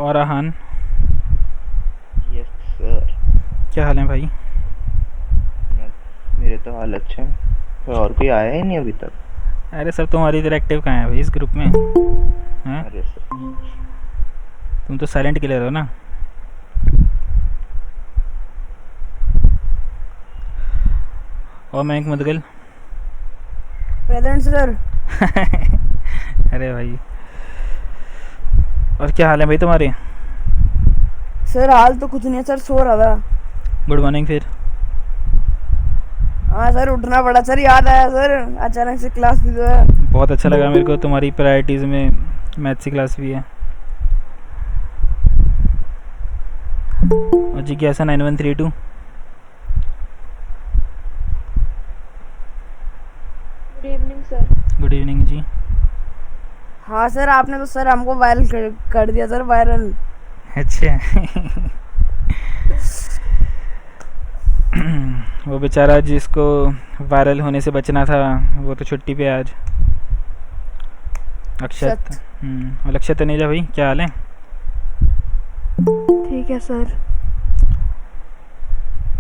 और आहान, yes sir. क्या हाल है भाई? मेरे तो हाल अच्छे हैं, पर और कोई आया ही नहीं अभी तक। अरे सब तुम्हारी तरह एक्टिव कहाँ है भाई इस ग्रुप में? हैं? अरे सर। तुम तो साइलेंट किलर हो ना। और मयंक मुदगल। Present sir. अरे भाई, और क्या हाल है भाई तुम्हारे? सर हाल तो कुछ नहीं है सर, सो रहा था। गुड मॉर्निंग फिर। हाँ सर, उठना पड़ा सर, याद आया सर अचानक से, क्लास भी तो है। बहुत अच्छा लगा मेरे को, तुम्हारी प्रायोरिटीज़ में मैथ्स की क्लास भी है। और जिज्ञासा 9132। Good evening sir. Good evening जी। हाँ सर, आपने तो सर हमको वायरल कर दिया सर, वायरल। अच्छा। वो बेचारा जिसको वायरल होने से बचना था वो तो छुट्टी पे है आज। अक्षत। सत। और अक्षत तनेजा भाई, क्या हाल है? ठीक है सर।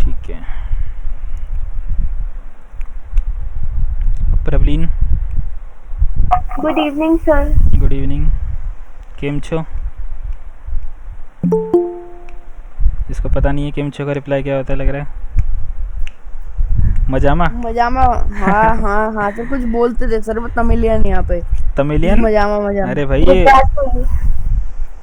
ठीक है। Pravleen. Good evening sir. Good evening. केम छो? इसको पता नहीं है केम छो का रिप्लाई क्या होता है, लग रहा है। मजामा। मजामा। हाँ हाँ हाँ सर, कुछ बोलते थे सर, वो तमिलियन यहाँ पे। तमिलियन? मजामा मजामा। अरे भाई ये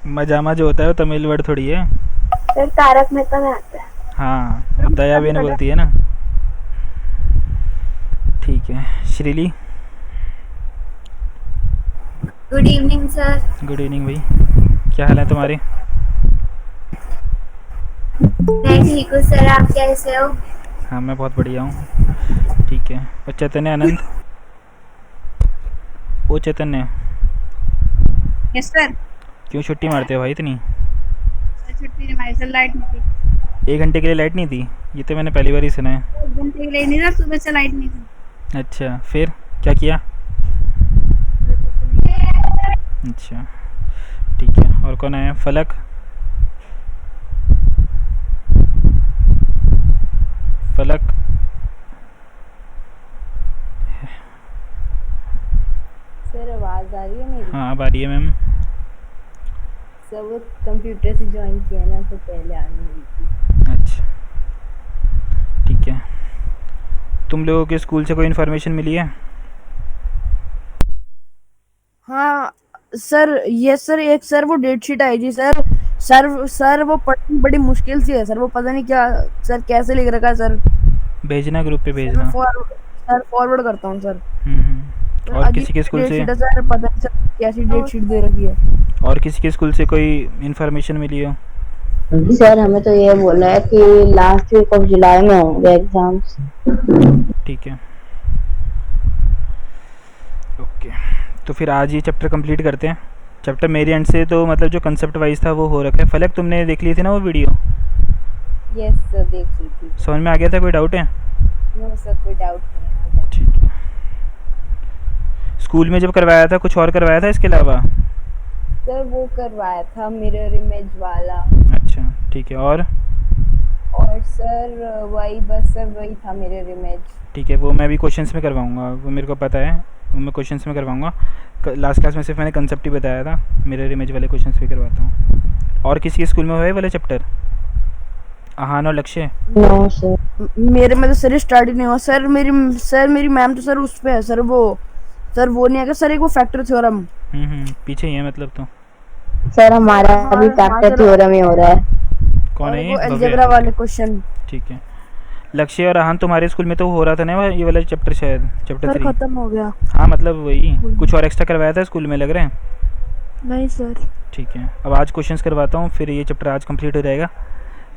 मजामा जो होता है वो तमिल वर्ड थोड़ी है। सर तारक मेहता में आता है। हाँ, अब दया बेन बोलती है ना। ठीक है। Shrili. Good evening sir. Good evening भाई, क्या हाल है तुम्हारे? मैं ठीक हूँ सर, आप कैसे हो? हाँ मैं बहुत बढ़िया हूँ। ठीक है। और चैतन्य आनंद। ओ चैतन्य, यस सर। क्यों छुट्टी मारते हो भाई इतनी? सर छुट्टी नहीं हमारी सर, लाइट नहीं थी। 1 घंटे के लिए लाइट नहीं थी? ये तो मैंने पहली बार ही सुना है। 1 घंटे के लिए नहीं था, सुबह से लाइट नहीं थी। अच्छा, फिर क्या किया? अच्छा ठीक है। और कौन आया? फलक। फलक। सर आवाज़ आ रही है मेरी? हाँ अब आ रही है मैम। सर वो कंप्यूटर से ज्वाइन किया ना, तो पहले आ नहीं रही थी। अच्छा ठीक है। तुम लोगों के स्कूल से कोई इन्फॉर्मेशन मिली है? हाँ सर, ये सर एक सर वो डेट शीट आई थी सर। सर वो पढ़नी बड़ी मुश्किल सी है सर, वो पता नहीं क्या सर कैसे लिख रखा है सर। भेजना ग्रुप पे सर मैं भेजना। फॉरवर्ड करता हूँ सर। सर और अजीब किसी के स्कूल डेट से? शीट है सर, पता नहीं सर कैसी डेट शीट दे रखी है। और किसी के स्कूल से कोई इन्फॉर्मेशन मिली हो? सर हमें तो ये बोला है कि लास्ट वीक ऑफ जुलाई में होंगे एग्जाम्स। ठीक है ओके। तो फिर आज ये चैप्टर कंप्लीट करते हैं। चैप्टर मेरे एंड से तो मतलब जो कंसेप्ट वाइज था वो हो रखा है। फलक तुमने देख ली थी ना वो वीडियो? यस सर, देख ली थी। समझ में आ गया था? कोई डाउट है? नो सर, कोई डाउट नहीं है। ठीक है। स्कूल में जब करवाया था कुछ और करवाया था इसके अलावा? सर वो करवाया था मिरर इमेज वाला। अच्छा ठीक है। और सर वही, बस सर वही था मिरर इमेज। ठीक है, वो मैं भी क्वेश्चंस में करवाऊंगा, वो मेरे को पता है, वो मैं क्वेश्चंस में करवाऊंगा। लास्ट क्लास में सिर्फ मैंने कंसेप्ट ही बताया था, मिरर इमेज वाले क्वेश्चंस भी करवाता हूँ। और किसी के स्कूल में हुआ है वाला चैप्टर? आहान और लक्ष्य? No sir. मेरे में तो सर स्टार्ट ही नहीं हुआ सर। मेरी मैम तो सर उस पे है सर, सर वो नहीं है सर, एक वो फैक्टर थ्योरम। पीछे ही है मतलब तो। सर हमारा अभी हाँ फैक्टर सर, थ्योरम ही हो रहा है। कौन और है वो ये? भव्य? अलजेब्रा वाले क्वेश्चन। ठीक है। लक्ष्य और आहान तुम्हारे स्कूल में तो हो रहा था ना ये वाला चैप्टर, शायद चैप्टर सर 3। खत्म हो गया। हाँ मतलब वही, कुछ और एक्स्ट्रा करवाया था स्कूल में लग रहा है? नहीं सर। ठीक है, अब आज क्वेश्चंस करवाता हूँ, फिर ये चैप्टर आज कंप्लीट हो जाएगा।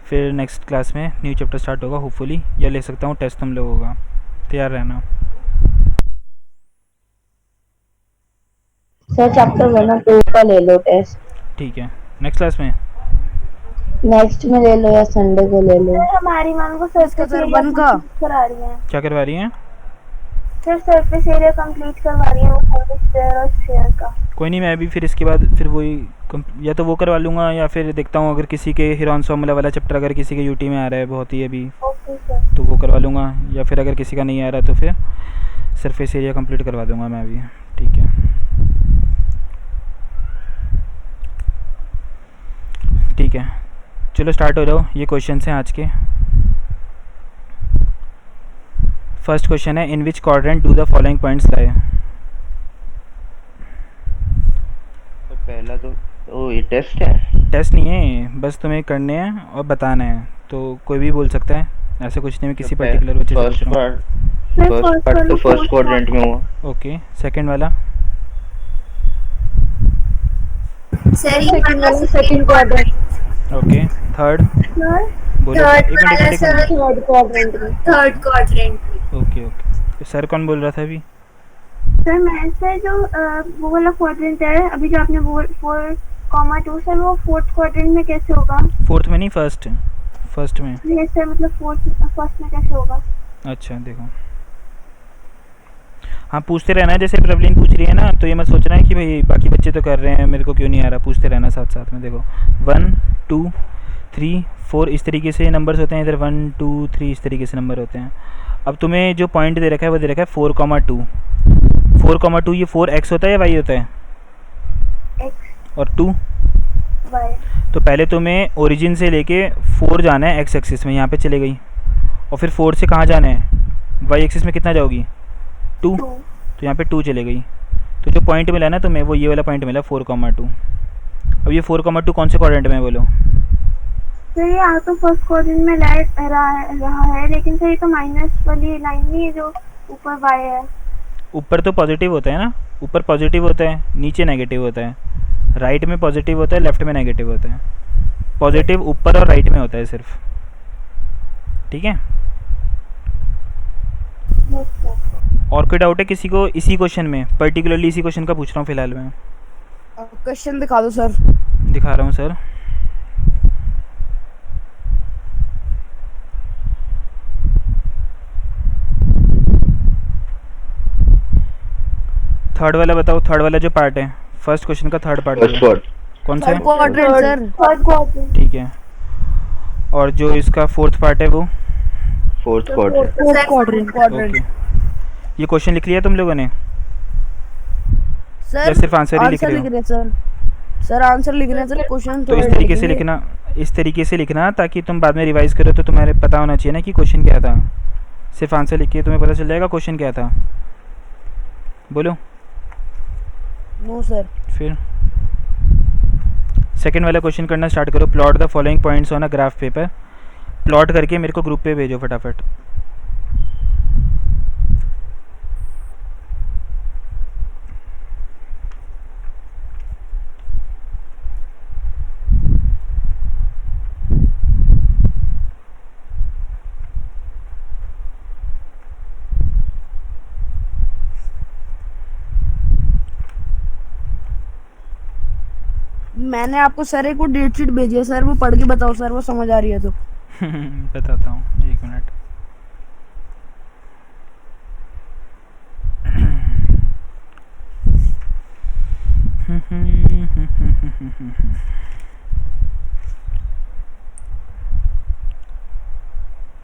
फिर नेक्स्ट क्लास में न्यू चैप्टर स्टार्ट होगा होपफुली, या ले सकता हूँ टेस्ट तुम लोगों का, तैयार रहना। सर चैप्टर 1 और 2 का ले लो टेस्ट। ठीक है, नेक्स्ट क्लास में। नेक्स्ट में ले लो या संडे को ले लो। सर हमारी मैम को सर इसका सर 1 का करा रही है। क्या करवा रही हैं? सर सरफेस एरिया कंप्लीट करवा रही हूँ सर्विस और शेयर का। कोई नहीं, मैं भी फिर इसके बाद फिर वही या तो वो करवा लूँगा या फिर देखता हूँ अगर किसी के हिरॉन फॉर्मूला वाला चैप्टर अगर किसी के यूटी में आ रहा है बहुत ही अभी, ओके सर। तो वो करवा लूँगा, या फिर अगर किसी का नहीं आ रहा तो फिर सरफेस एरिया कंप्लीट करवा दूँगा मैं भी। ठीक है, ठीक है, चलो स्टार्ट हो जाओ। ये क्वेश्चन हैं आज के। फर्स्ट क्वेश्चन है, in which quadrant do the following points lie. तो पहला तो ये टेस्ट है। टेस्ट नहीं है, बस तुम्हें करने हैं और बताना है, तो कोई भी बोल सकता है, ऐसे कुछ नहीं। मैं किसी पर्टिकुलर बच्चे से पूछ रहा हूँ। फर्स्ट पार्ट तो फर्स्ट क्वाड्रेंट में हुआ। ओके, सेकंड वाला सर ये वाला सेकंड क्वाड्रेंट। ओके, थर्ड बोलो। थर्ड एक वाला मिनट। सर थर्ड क्वाड्रेंट में। थर्ड क्वाड्रेंट में। ओके ओके, सर कौन बोल रहा था अभी? सर मैं सर जो वो वाला क्वाड्रेंट है अभी जो आपने वो 4,2 सर वो फोर्थ क्वाड्रेंट में कैसे होगा? फोर्थ में नहीं, फर्स्ट में। ये सर मतलब फर्स्ट में कैसे होगा? अच्छा देखो, हाँ पूछते रहना है, जैसे प्रवलीन पूछ रही है ना, तो ये मत सोचना है कि भाई बाकी बच्चे तो कर रहे हैं मेरे को क्यों नहीं आ रहा, पूछते रहना साथ साथ में। देखो 1 2 3 4 इस तरीके से नंबर्स होते हैं, इधर 1 2 3 इस तरीके से नंबर होते हैं। अब तुम्हें जो पॉइंट दे रखा है वो दे रखा है 4,2। 4,2 ये 4x होता है या y होता है? x और 2 y। तो पहले तुम्हें ओरिजिन से लेके 4 जाना है x एक्सिस में, यहाँ पे चले गई, और फिर 4 से कहाँ जाना है? y एक्सिस में कितना जाओगी? 2, तो यहाँ पे 2 चले गई। तो जो पॉइंट मिला ना तुम्हें वो ये वाला पॉइंट मिला 4,2। अब ये 4,2 कौन से क्वाड्रेंट में है बोलो? सर ये यहाँ तो फर्स्ट क्वाड्रेंट में रहा है, लेकिन सर ये तो माइनस वाली लाइन नहीं है जो ऊपर y है। ऊपर तो पॉजिटिव होता है ना, ऊपर पॉजिटिव होता है, नीचे नेगेटिव होता है। राइट में पॉजिटिव होता है, लेफ्ट में नेगेटिव होता है। पॉजिटिव ऊपर और राइट में होता है सिर्फ। ठीक है, और कोई डाउट है किसी को इसी क्वेश्चन में? पर्टिकुलरली इसी क्वेश्चन का पूछ रहा हूँ फिलहाल मैं। क्वेश्चन दिखा दो सर। दिखा रहा हूँ सर। थर्ड वाला बताओ, थर्ड वाला जो पार्ट है फर्स्ट क्वेश्चन का, थर्ड पार्ट कौन सा है? Quadrant sir. Third quadrant. ठीक है, और जो इसका फोर्थ पार्ट है वो? Fourth quadrant. Fourth quadrant. Okay, ये क्वेश्चन लिख लिया तुम लोगों ने? सर या सिर्फ आंसर ही लिख रहे हो? हैं सर आंसर लिख रहे हैं सर, क्वेश्चन तो इस तरीके से लिखना, इस तरीके से लिखना ताकि तुम बाद में रिवाइज करो तो तुम्हारे पता होना चाहिए ना कि क्वेश्चन क्या था। सिर्फ आंसर लिख के तुम्हें पता चल जाएगा क्वेश्चन क्या था। बोलो। No sir. फिर सेकंड वाला क्वेश्चन करना स्टार्ट करो। Plot the following points on a graph paper. Plot करके मेरे को ग्रुप पे भेजो फटाफट। मैंने आपको सर एक वो डेट शीट भेजी है सर, वो पढ़ के बताओ सर, वो समझ आ रही है तो। बताता हूँ, एक मिनट।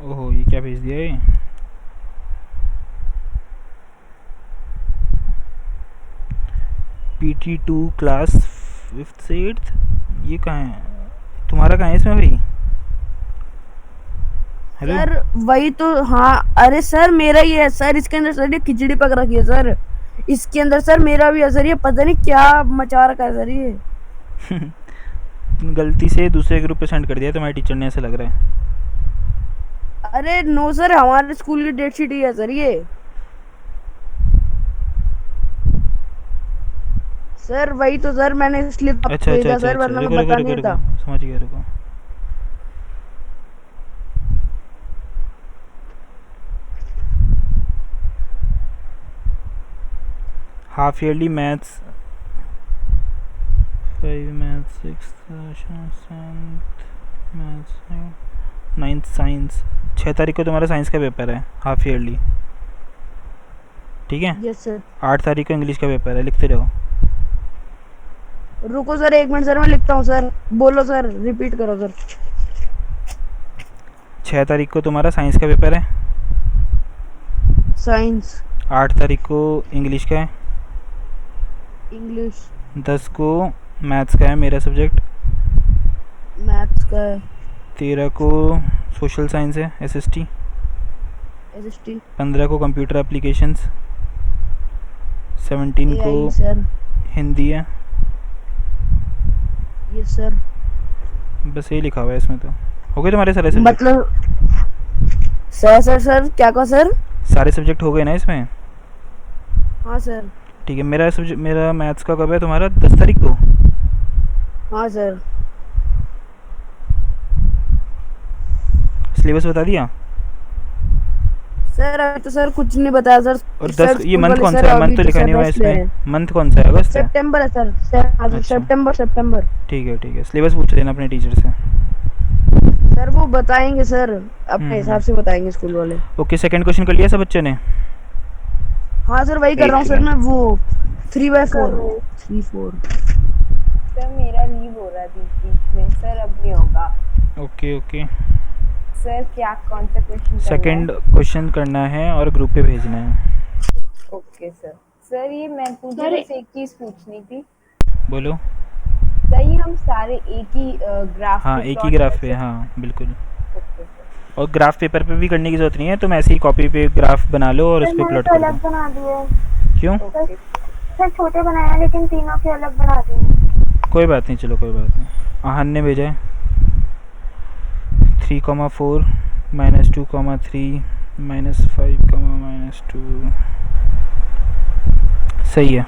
ओहो, ये क्या भेज दिया ये? PT2 क्लास 5th से 8th। ये कहाँ है तुम्हारा? कहाँ है इसमें भाई? हेलो सर वही तो, हाँ अरे सर मेरा ही है सर, इसके अंदर सर ये खिचड़ी पक रखी है सर, इसके अंदर सर मेरा भी है सर, ये पता नहीं क्या मचा रखा है सर ये। गलती से दूसरे ग्रुप पे सेंड कर दिया तुम्हारे टीचर ने, ऐसा लग रहा है। अरे नो सर, हमारे स्कूल की डेट शीट ही है सर ये। सर वही तो सर, मैंने इसलिए आपको अच्छा अच्छा भेजा अच्छा, सर, वरना रुको मैं रुको बता रुको नहीं रुको, था। समझ गया, रुको। Half yearly maths 5 maths 6 maths 9th science. 6 तारीख को तुम्हारा साइंस का पेपर है हाफ ईयरली। ठीक है। Yes sir. 8 तारीख को इंग्लिश का पेपर है, लिखते रहो। रुको सर 1 मिनट सर, मैं लिखता हूँ सर। बोलो सर, रिपीट करो सर। 6 तारीख को तुम्हारा साइंस का पेपर है। साइंस। 8 तारीख को इंग्लिश का है। इंग्लिश। 10 को मैथ्स का है, मेरा सब्जेक्ट। मैथ्स का है। 13 को सोशल साइंस है, SST। SST। 15 को कंप्यूटर एप्लीकेशंस। 17 को AI सर। हिंदी है। Yes sir. बस यही लिखा हुआ है इसमें तो। हो गए तुम्हारे सारे सब्जेक्ट? मतलब सर क्या कहा सर? सारे सब्जेक्ट हो गए ना इसमें? हाँ सर। ठीक है। मेरा सब्जेक्ट, मेरा मैथ्स का कब है तुम्हारा? 10 तारीख को। हाँ सर। सिलेबस बता दिया? सर अभी तो सर कुछ नहीं बताया सर। और सर 10 ये स्कूल मंथ वाले कौन सर सा है? अभी मंथ तो लिखा सर नहीं हुआ है रेस्ट ले रहे इसमें। हैं। मंथ कौन सा है? अगस्त है? सितंबर है सर। अच्छा। सितंबर। ठीक है। सिलेबस पूछ लेना अपने टीचर से। सर वो बताएंगे सर, अपने हिसाब से बताएंगे स्कूल वाले। ओके, सेकंड क्वेश्चन कर लिया सब बच्चों ने? हाँ सर वही कर रहा हूँ सर मैं, वो 3/4 3/4। सर मेरा लीव हो रहा है बीच में सर, अब नहीं होगा। ओके। सर क्या कौन सा क्वेश्चन? सेकंड क्वेश्चन करना है और ग्रुप पे भेजना है। Okay sir. सर ये मैं मुझे सर, बस एक चीज पूछनी थी। बोलो। सर ये हम सारे एक ही ग्राफ हाँ, एक ही ग्राफ पे। हाँ बिल्कुल। Okay sir. और ग्राफ पेपर पे भी करने की जरूरत नहीं है, तुम ऐसे ही कॉपी पे ग्राफ बना लो और उस सर पर मैंने प्लॉट तो कर अलग दो। बना दिए। क्यों? ओके सर छोटे बनाया लेकिन तीनों के अलग बना दिए। कोई बात नहीं, चलो कोई बात नहीं। आहन ने भेजा है 3,4 -2,3 -5, -2। सही है,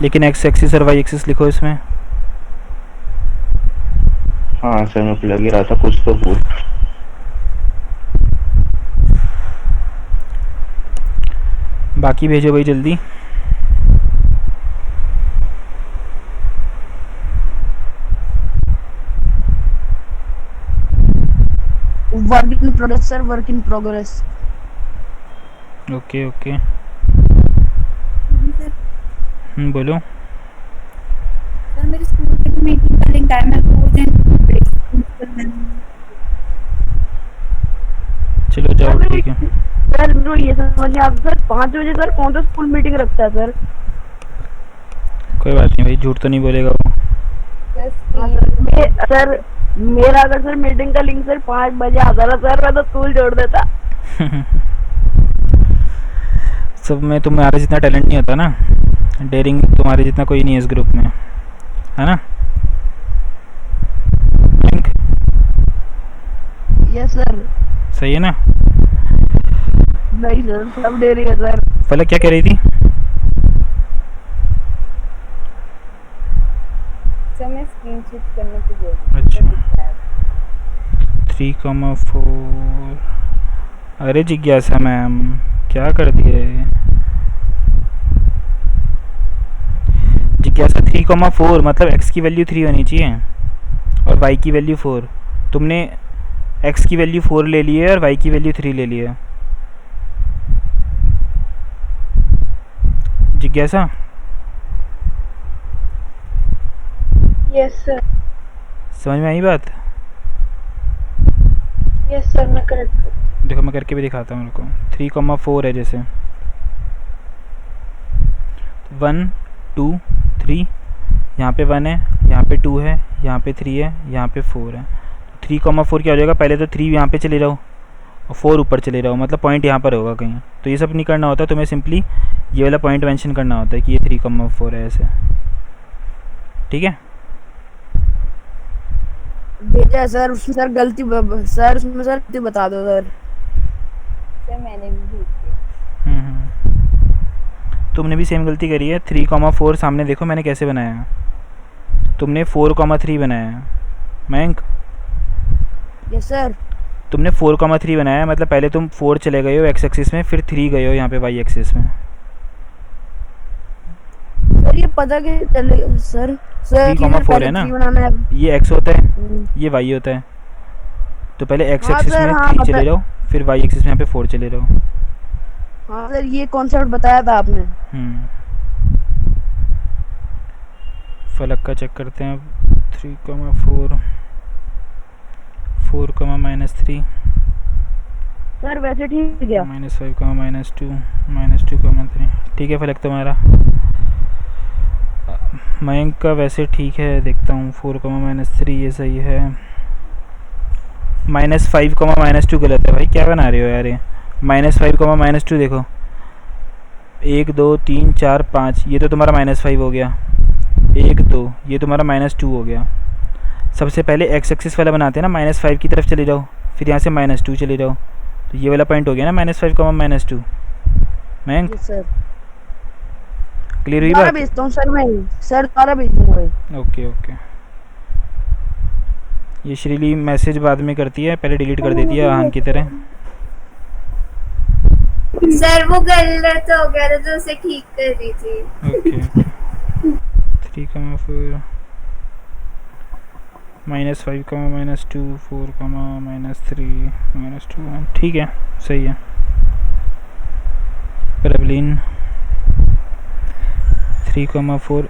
लेकिन एक्स एक्सिस और वाई एक्सिस लिखो इसमें। हाँ सर, मैं लग ही रहा था कुछ तो भूल। बाकी भेजो भाई जल्दी। Work in progress sir, work in progress. Okay. Sir बोलो। सर मेरे स्कूल की मीटिंग का लिंक आया, मेरे को चलो जाओ, ठीक है। सर जो ये समझिए आप सर 5 बजे सर कौन सा स्कूल मीटिंग रखता है सर? कोई बात नहीं भाई, झूठ तो नहीं बोलेगा वो। सर मेरा अगर सर मीटिंग का लिंक सर 5 बजे आता ना सर, मैं तो स्कूल छोड़ देता। सब में तुम्हारे जितना टैलेंट नहीं होता ना, डेयरिंग तुम्हारे जितना कोई नहीं है इस ग्रुप में, है ना? Link yes sir. सही है ना? नहीं सर, सब दे रही है सर। फलक क्या कह रही थी? सर मैं स्क्रीन स्विच करने की बोल रही हूँ। अच्छा। 3,4। अरे जिज्ञासा मैम क्या कर दिए? जिज्ञासा 3,4 मतलब x की वैल्यू 3 होनी चाहिए और y की वैल्यू 4। तुमने x की वैल्यू 4 ले ली है और y की वैल्यू 3 ले ली है। जिज्ञासा यस सर। समझ में आई बात? यस सर, मैं करेक्ट। देखो मैं करके भी दिखाता हूँ। मेरे को 3,4 है, जैसे 1 2 3, यहाँ पे 1 है, यहाँ पे 2 है, यहाँ पे 3 है, यहाँ पे 4 है। 3,4 क्या हो जाएगा? पहले तो 3 यहाँ पे चले जाओ और 4 ऊपर चले जाओ, मतलब पॉइंट यहाँ पर होगा कहीं। तो ये सब नहीं करना होता, तुम्हें सिंपली ये वाला पॉइंट मेंशन करना होता है कि ये 3,4 है, ऐसे। ठीक है? भेजा है सर, उसमें सर गलती सर उसमें सर गलती बता दो सर। सर मैंने भी भेज दिया। तुमने भी सेम गलती करी है। 3,4 सामने देखो मैंने कैसे बनाया है। तुमने 4,3 बनाया है मयंक। Yes sir. तुमने 4,3 बनाया है, मतलब पहले तुम 4 चले गए हो x एक्सिस में, फिर 3 गए हो यहाँ पे y एक्सिस में। सर ये पता कि चले सर 3,4 है ना, 3 बनाना है। ये x होता है, ये y होता है। तो पहले x हाँ एक्सिस सर, में हाँ 3 पता चले है। जाओ, फिर y एक्सिस में यहाँ पे 4 चले जाओ। हाँ सर ये कॉन्सेप्ट बताया था आपने। फलक का चेक करते हैं। 3,4 4,-3 सर वैसे ठीक है क्या? -5, -2 -2,3 ठीक है फलक तुम्हारा। मयंक का वैसे ठीक है, देखता हूँ 4,-3 ये सही है। -5, -2 गलत है भाई, क्या बना रहे हो यार ये। -5, -2 देखो 1 2 3 4 5, ये तो तुम्हारा -5 हो गया। 1 2 ये तुम्हारा -2 हो गया। सबसे पहले एक्स एक्सिस वाला बनाते हैं ना, -5 की तरफ चले जाओ, फिर यहाँ से -2 चले जाओ, तो ये वाला पॉइंट हो गया ना -5, -2। मयंक सर क्लियर हुई दोबारा बात? भेजता हूँ सर, मैं सर दोबारा भेजूंगा। Okay okay. ये श्रीली मैसेज बाद में करती है, पहले डिलीट कर देती है आहान की तरह। सर वो गलत हो गया था तो उसे ठीक कर दीजिए। ओके 3,4 -5, -2 4, -3 -2 ठीक है सही है। प्रबलीन 3,4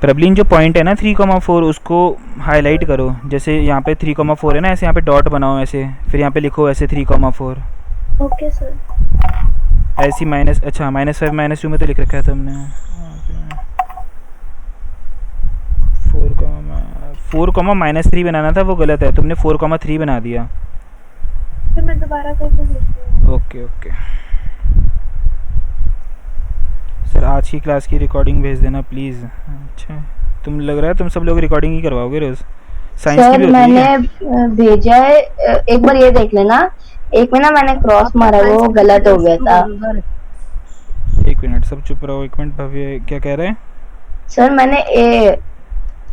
प्रबलीन जो पॉइंट है ना 3,4 उसको हाईलाइट करो। जैसे यहाँ पे 3,4 है ना, ऐसे यहाँ पे डॉट बनाओ ऐसे, फिर यहाँ पे लिखो ऐसे 3,4 ओके सर। ऐसी माइनस, अच्छा -5 -2 में तो लिख रखा है तुमने। 4,-3 बनाना था, वो गलत है, तुमने 4,3 बना दिया। फिर मैं दोबारा करके देखती हूँ। ओके ओके सर आज की क्लास की रिकॉर्डिंग भेज देना प्लीज़। अच्छा तुम लग रहा है तुम सब लोग रिकॉर्डिंग ही करवाओगे रोज, साइंस की सर भी होती है मैंने क्या? भेजा है, एक बार ये देख लेना। एक में ना मैंने क्रॉस मारा, वो गलत हो गया था। एक मिनट सब चुप रहो, एक मिनट। भव्य क्या कह रहे हैं? सर मैंने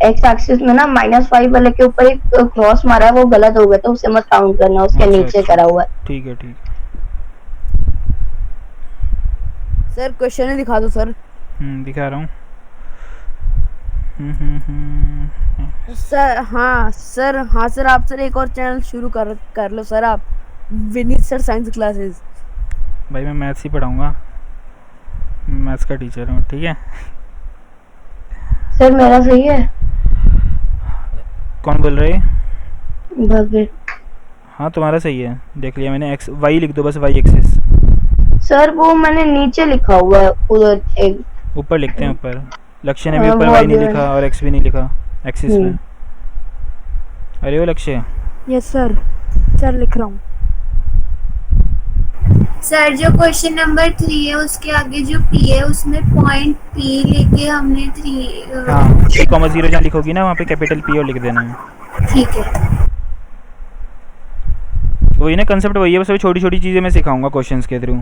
एक्स एक्सिस में ना -5 वाले के ऊपर एक क्रॉस मारा है, वो गलत हो गया, तो उसे मत काउंट करना, उसके अच्छा, नीचे अच्छा। करा हुआ है। ठीक है ठीक। सर क्वेश्चन ही दिखा दो सर। दिखा रहा हूँ। सर हाँ सर, हाँ सर आप सर एक और चैनल शुरू कर लो सर आप, विनीत सर साइंस क्लासेस। भाई मैं मैथ्स ही पढ़ाऊँगा, मैथ्स का टीचर हूँ, ठीक है। सर मेरा सही है? कौन बोल रहे हैं? भव्य। हाँ तुम्हारा सही है, देख लिया मैंने। एक्स वाई लिख दो बस, वाई एक्सिस। सर वो मैंने नीचे लिखा हुआ है उधर, एक ऊपर लिखते हैं ऊपर। लक्ष्य ने भी हाँ, ऊपर वो वाई नहीं अभी- लिखा और एक्स भी नहीं लिखा एक्सिस में। अरे वो लक्ष्य, यस सर, सर लिख रहा हूँ। सर जो क्वेश्चन नंबर 3 है उसके आगे जो P है उसमें पॉइंट P लेके हमने 3 हाँ 3,0 जहाँ लिखोगी ना वहाँ पे कैपिटल P और लिख देना है। ठीक है। वही ना कंसेप्ट वही है, बस वही छोटी छोटी चीज़ें मैं सिखाऊंगा क्वेश्चंस के थ्रू।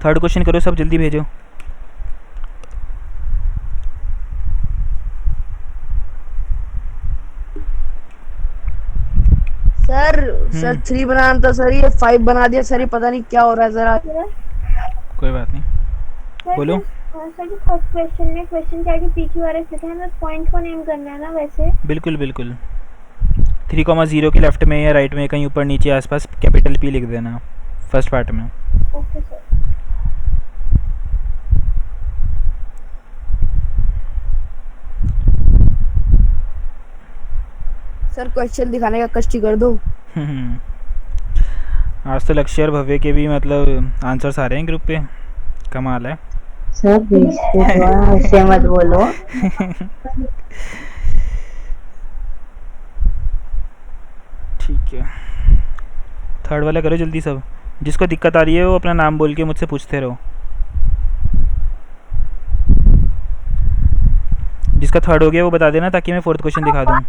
थर्ड क्वेश्चन करो सब, जल्दी भेजो। सर सर 3 बनाना था सर, ये 5 बना दिया सर, ये पता नहीं क्या हो रहा है जरा। कोई बात नहीं, बोलो। सर जो फर्स्ट क्वेश्चन में क्वेश्चन के आगे PQRS लिखा है, बस पॉइंट को नेम करना है ना वैसे? बिल्कुल बिल्कुल। 3,0 के लेफ्ट में या राइट में कहीं ऊपर नीचे आसपास कैपिटल P लिख देना फर्स्ट पार्ट में। Okay sir. सर क्वेश्चन दिखाने का कष्ट कर दो। आज तो लक्ष्य और भव्य के भी मतलब आंसर्स आ रहे हैं ग्रुप पे, कमाल है। सर भेजते तो हैं, ऐसे मत बोलो। ठीक है थर्ड वाला करो जल्दी सब, जिसको दिक्कत आ रही है वो अपना नाम बोल के मुझसे पूछते रहो। जिसका थर्ड हो गया वो बता देना ताकि मैं फोर्थ क्वेश्चन दिखा दूँ।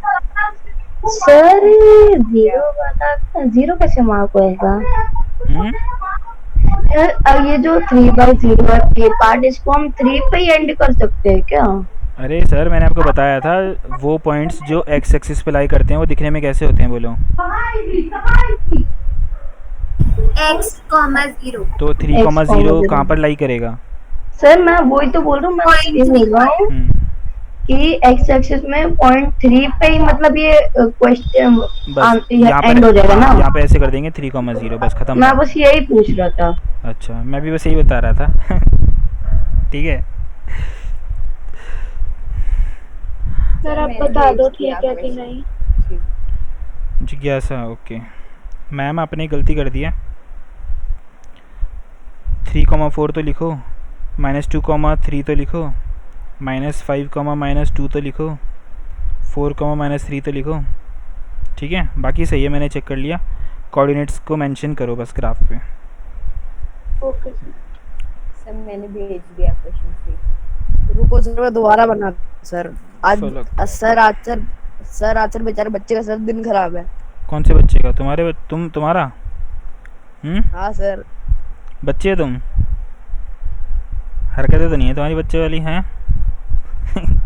सर 0 कैसे मार्क होएगा? अब ये जो 3/0 है ये पार्ट, इसको हम 3 पे ही एंड कर सकते हैं क्या? अरे सर मैंने आपको बताया था वो पॉइंट्स जो एक्स एक्सिस पे लाई करते हैं वो दिखने में कैसे होते हैं बोलो। x,0 तो 3,0 कहाँ पर लाई करेगा? सर मैं वही तो बोल रहा हूँ, मैं ये बोल रहा हूँ। कि एक्स एक्सिस में 0.3 पे ही मतलब ये क्वेश्चन बस यहाँ एंड हो पर, जाएगा हाँ ना। यहाँ पे ऐसे कर देंगे 3,0 बस खत्म मैं बात। बस यही पूछ रहा था। अच्छा, मैं भी बस यही बता रहा था। ठीक है। सर आप मैंने बता भेज दो दिया ठीक है कि question। नहीं। ठीक। जिज्ञासा, ओके मैम आपने गलती कर दिया। 3,4 तो लिखो, -2,3 तो लिखो, -5, -2 तो लिखो, 4, -3 तो लिखो। ठीक है, बाकी सही है, मैंने चेक कर लिया। कोऑर्डिनेट्स को मेंशन करो बस ग्राफ पे। Okay sir. सर मैंने भेज दिया क्वेश्चन 3। रुको सर मैं दोबारा बना सर। आज फलक। सर आज सर बेचारे बच्चे का सर दिन खराब है। कौन से बच्चे का? तुम्हारा? हाँ सर। बच्चे हो तुम? हरकतें तो नहीं है तुम्हारी बच्चे वाली हैं?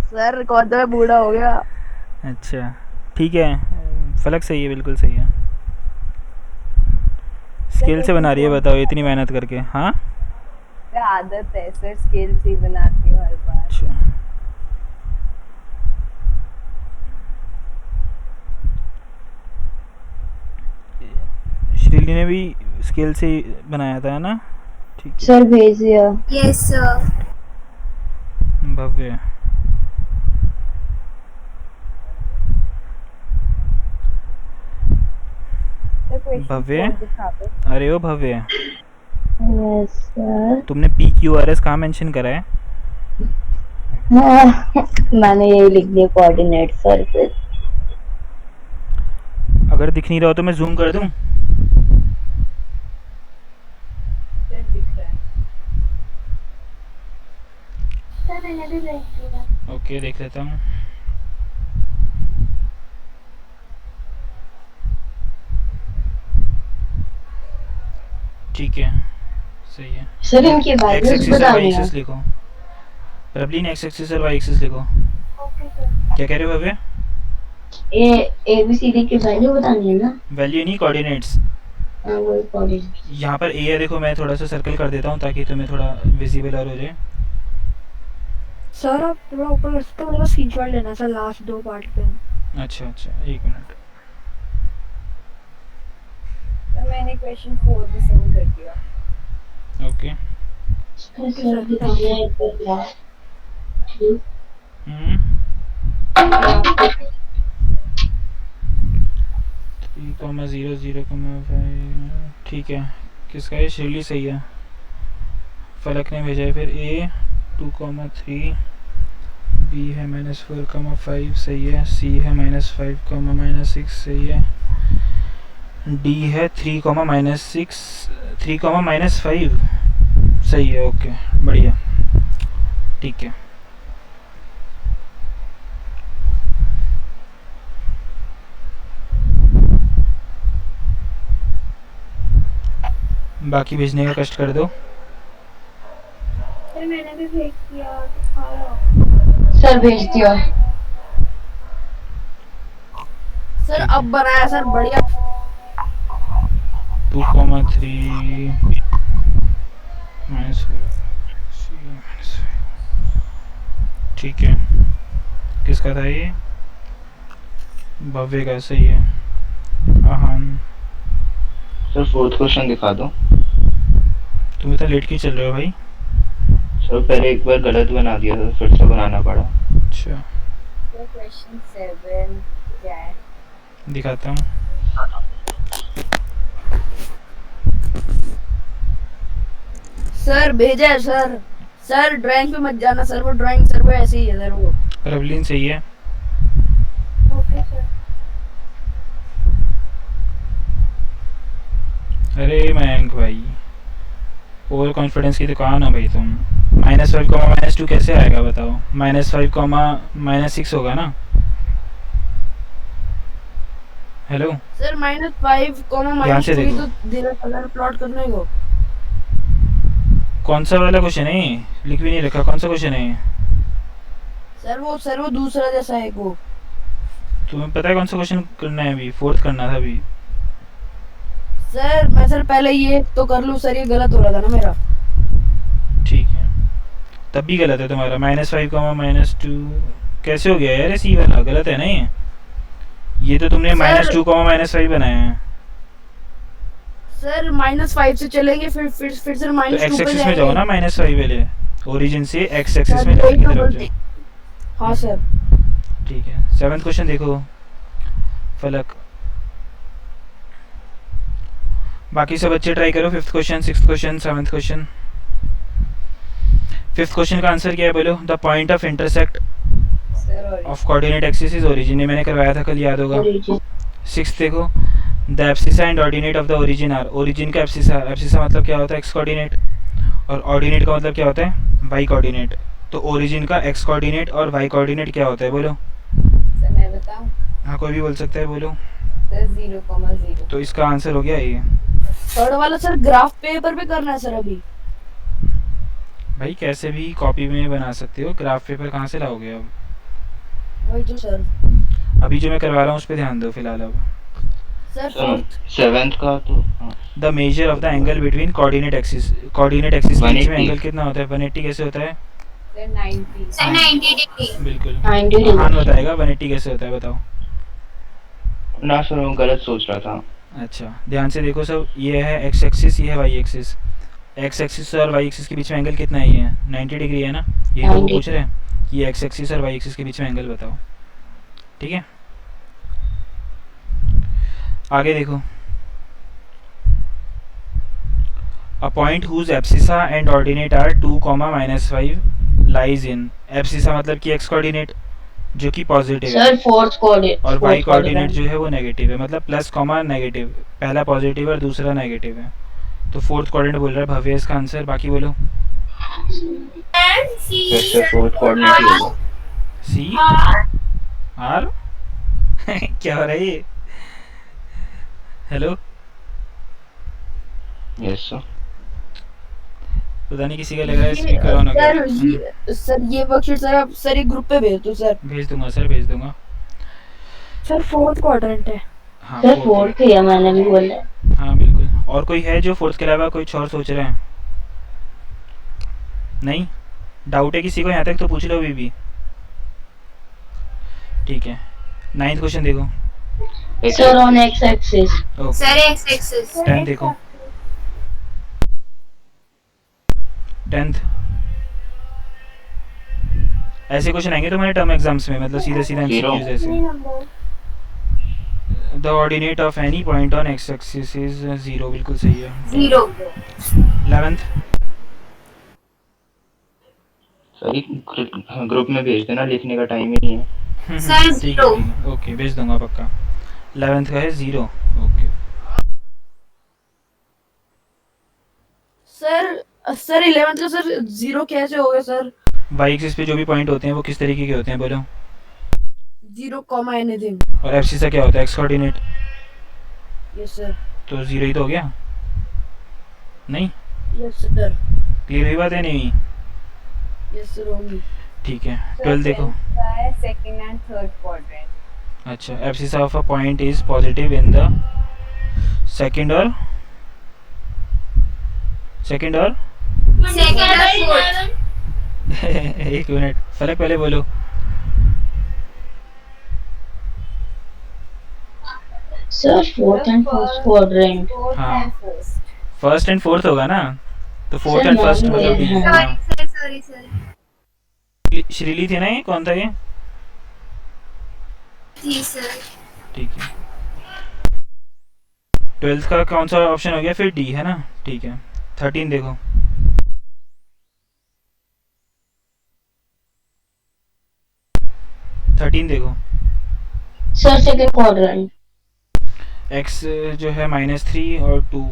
सर कौन सा मैं बूढ़ा हो गया। अच्छा ठीक है, फलक सही है, बिल्कुल सही है। स्केल से बना रही है, बताओ इतनी मेहनत करके। हाँ सर आदत है सर, स्केल से ही बनाती हूँ हर बार। अच्छा, श्रीली ने भी स्केल से ही बनाया था, है ना? ठीक है। सर भेज दिया। Yes sir. Bhavya, sir question Bhavya? 4 दिखा दो। अरे ओ भव्य, यस सर। तुमने PQRS कहाँ मेंशन करा है? मैंने यही लिख दिया कोऑर्डिनेट सर फिर। अगर दिख नहीं रहा हो तो मैं जूम कर दूं? सर दिख रहा है। सर मैंने भी भेज दिया। ओके देख लेता हूँ। ठीक है, सही है। सर इनकी एक्स वैल्यूज एक्सिस और बता वाई देना। एक्सिस लिखो। प्रबलिन एक्स एक्सिस और वाई एक्सिस लिखो। Okay sir. क्या कह रहे हो भव्य? ABCD की वैल्यू बतानी है ना। वैल्यू नहीं, कोऑर्डिनेट्स। हाँ वही कोऑर्डिनेट। यहाँ पर ए है, देखो मैं थोड़ा सा सर्कल कर देता हूँ ताकि तुम्हें थोड़ा विजिबल और हो जाए। सर आप थोड़ा ऊपर कर सकते हो, मेरा स्क्रीनशॉट लेना सर लास्ट 2 पार्ट पे। अच्छा अच्छा, एक मिनट। सर मैंने क्वेश्चन 4 भी सेंड कर दिया। ओके। सर दिखाना है पर ग्राफ। हम्म 3,0, 0,5। ठीक है, किसका है? शिरली सही है। फलक ने भेजा है फिर A 2,3, B है -4,5 सही है, C है -5, -6 सही है, D है 3,-6 3,-5 सही है। ओके बढ़िया, ठीक है। बाकी भेजने का कष्ट कर दो। सर मैंने भी भेज दिया। दिखा रहा हूँ। सर भेज दिया। सर अब बनाया सर बढ़िया। 2,3 ठीक है। किसका था ये? भव्य का, सही है। आहान, सर 4th क्वेश्चन दिखा दो। तुम इतना लेट क्यों चल रहे हो भाई? सर पहले एक बार गलत बना दिया था, फिर से बनाना पड़ा। अच्छा सर क्वेश्चन 7 क्या है? दिखाता हूँ। सर भेजा है सर। सर ड्राइंग पे मत जाना सर, वो ड्राइंग सर वो ऐसे ही है सर वो। प्रबलिन सही है। Okay sir. अरे मयंक भाई, ओवर कॉन्फिडेंस की दुकान है भाई तुम। -5, -2 कैसे आएगा बताओ? -5, -6 होगा ना? हेलो, सर -5, ध्यान से -2 देखो। तो देना कलर प्लॉट करने को। कौन सा वाला क्वेश्चन है? लिख भी नहीं रखा, कौन सा क्वेश्चन है? सर वो दूसरा जैसा है वो। तुम्हें पता है कौन सा क्वेश्चन करना है? अभी 4th करना था अभी। सर मैं सर पहले ये तो कर लूँ सर, ये गलत हो रहा था ना मेरा। ठीक है, तब भी गलत है तुम्हारा। -5, -2 कैसे हो गया यार ये सी वाला? गलत है ना ये तो तुमने -2, -5 बनाया है। सर -5 से चलेंगे फिर से तो -2 एक्स पे एक्सिस में जाओ ना, जाएंगे। -5 वाले ओरिजिन से एक्स एक्सिस सर, में वही की तो तरफ बोलती- जाओ। हाँ सर। ठीक है, 7th क्वेश्चन देखो फलक। बाकी सब बच्चे ट्राई करो। 5th question, 6th question, 7th question. 5th question का आंसर क्या है बोलो? The point of intersect sir of coordinate axis is origin. ये मैंने करवाया था कल, याद होगा। origin 6th देखो, the abscissa and ordinate of the origin are. Origin का एब्सिसा, एब्सिसा मतलब क्या होता है? एक्स कोऑर्डिनेट, और ऑर्डिनेट का मतलब क्या होता है? Y coordinate. तो ओरिजिन का एक्स कोऑर्डिनेट और वाई कोऑर्डिनेट क्या होता है बोलो? सर मैं बताऊं? हाँ, कोई भी बोल सकता है, बोलो। सर 0,0। तो इसका आंसर हो गया ये। थर्ड वाला सर ग्राफ पेपर पे करना है सर अभी। भाई कैसे भी कॉपी में बना सकते हो, ग्राफ पेपर कहाँ से लाओगे अब? वही तो सर। अभी जो मैं करवा रहा हूँ उस पर ध्यान दो फिलहाल अब। सर सर 7th का तो the measure of the angle between coordinate axis. Coordinate axis के बीच में 180 एंगल कितना होता है? 180 कैसे होता है? सर 90। Sir 90 degree. बिल्कुल, 90 हाँ degree बताएगा 180 कैसे होता है, बताओ। ना सर, मैं गलत सोच रहा था। अच्छा, ध्यान से देखो सब, ये है एक्स एक्सिस, ये है वाई एक्सिस। एक्स एक्सिस और वाई एक्सिस के बीच में एंगल कितना है? ये 90 डिग्री है ना। ये तो वो 90 पूछ रहे हैं कि एक्स एक्सिस और वाई एक्सिस के बीच में एंगल बताओ। ठीक है, आगे देखो। A point whose abscissa and ordinate are 2, -5 lies in. Abscissa मतलब कि एक्स कोऑर्डिनेट जो कि पॉजिटिव है, सर फोर्थ कोऑर्डिनेट और वाई कोऑर्डिनेट जो है वो नेगेटिव है, मतलब प्लस कॉमा नेगेटिव। पहला पॉजिटिव और दूसरा नेगेटिव है, तो फोर्थ कोऑर्डिनेट बोल रहा है भव्य इसका आंसर। बाकी बोलो। वैसे 4th कोऑर्डिनेट ही होगा। सी आर क्या हो रहा है ये? Hello, yes sir. पता नहीं किसी का लग रहा है स्पीकर ऑन हो गया। सर ये वर्कशीट सर आप सर एक ग्रुप पे भेज दो सर। भेज दूंगा सर, भेज दूंगा। सर 4th क्वाड्रेंट है। हाँ सर fourth फोर्थ किया मैंने भी बोला। है। हाँ बिल्कुल। और कोई है जो फोर्थ के अलावा कुछ और सोच रहे हैं? नहीं, डाउट है किसी को यहाँ तक तो पूछ लो अभी भी। ठीक है, 9th क्वेश्चन देखो। Sir on x axis okay, sir x axis. 10th देखो। 10th ऐसे क्वेश्चन आएंगे तुम्हारे टर्म एग्जाम्स में, मतलब सीधे सीधे Zero. MCQs जैसे। The ordinate of any point on x axis is 0। बिल्कुल सही है। 0। 11th सही, ग्रुप में भेज देना, लिखने का टाइम ही नहीं है। सर ठीक 0। है, ठीक है, ओके भेज दूंगा पक्का। 11th का है 0। ओके, सर 11th का सर 0 कैसे हो गया सर? वाई एक्सिस पे जो भी पॉइंट होते हैं वो किस तरीके के होते हैं बोलो? 0, एनीथिंग। और एब्सिसा क्या होता है? X coordinate. Yes sir. तो 0 ही तो हो गया। नहीं, यस सर। क्लियर हुई बात है? नहीं, यस सर होगी। ठीक है। 12 देखो। Second and third quadrant. अच्छा, abscissa of a point is positive in the second और सेकंड और फोर्थ। एक मिनट फलक, पहले बोलो। Sir fourth and first quadrant हाँ, फर्स्ट एंड फोर्थ होगा ना, तो फोर्थ सर, एंड फर्स्ट मैं मतलब भी डी। हाँ। Sorry sir, sorry sir. Shrili थी ना ये? कौन था ये? जी सर। ठीक है। 12th का कौन सा ऑप्शन हो गया फिर? डी है ना। ठीक है, 13 देखो। देखो। सर सेकंड क्वाड्रेंट x जो है -3 और 2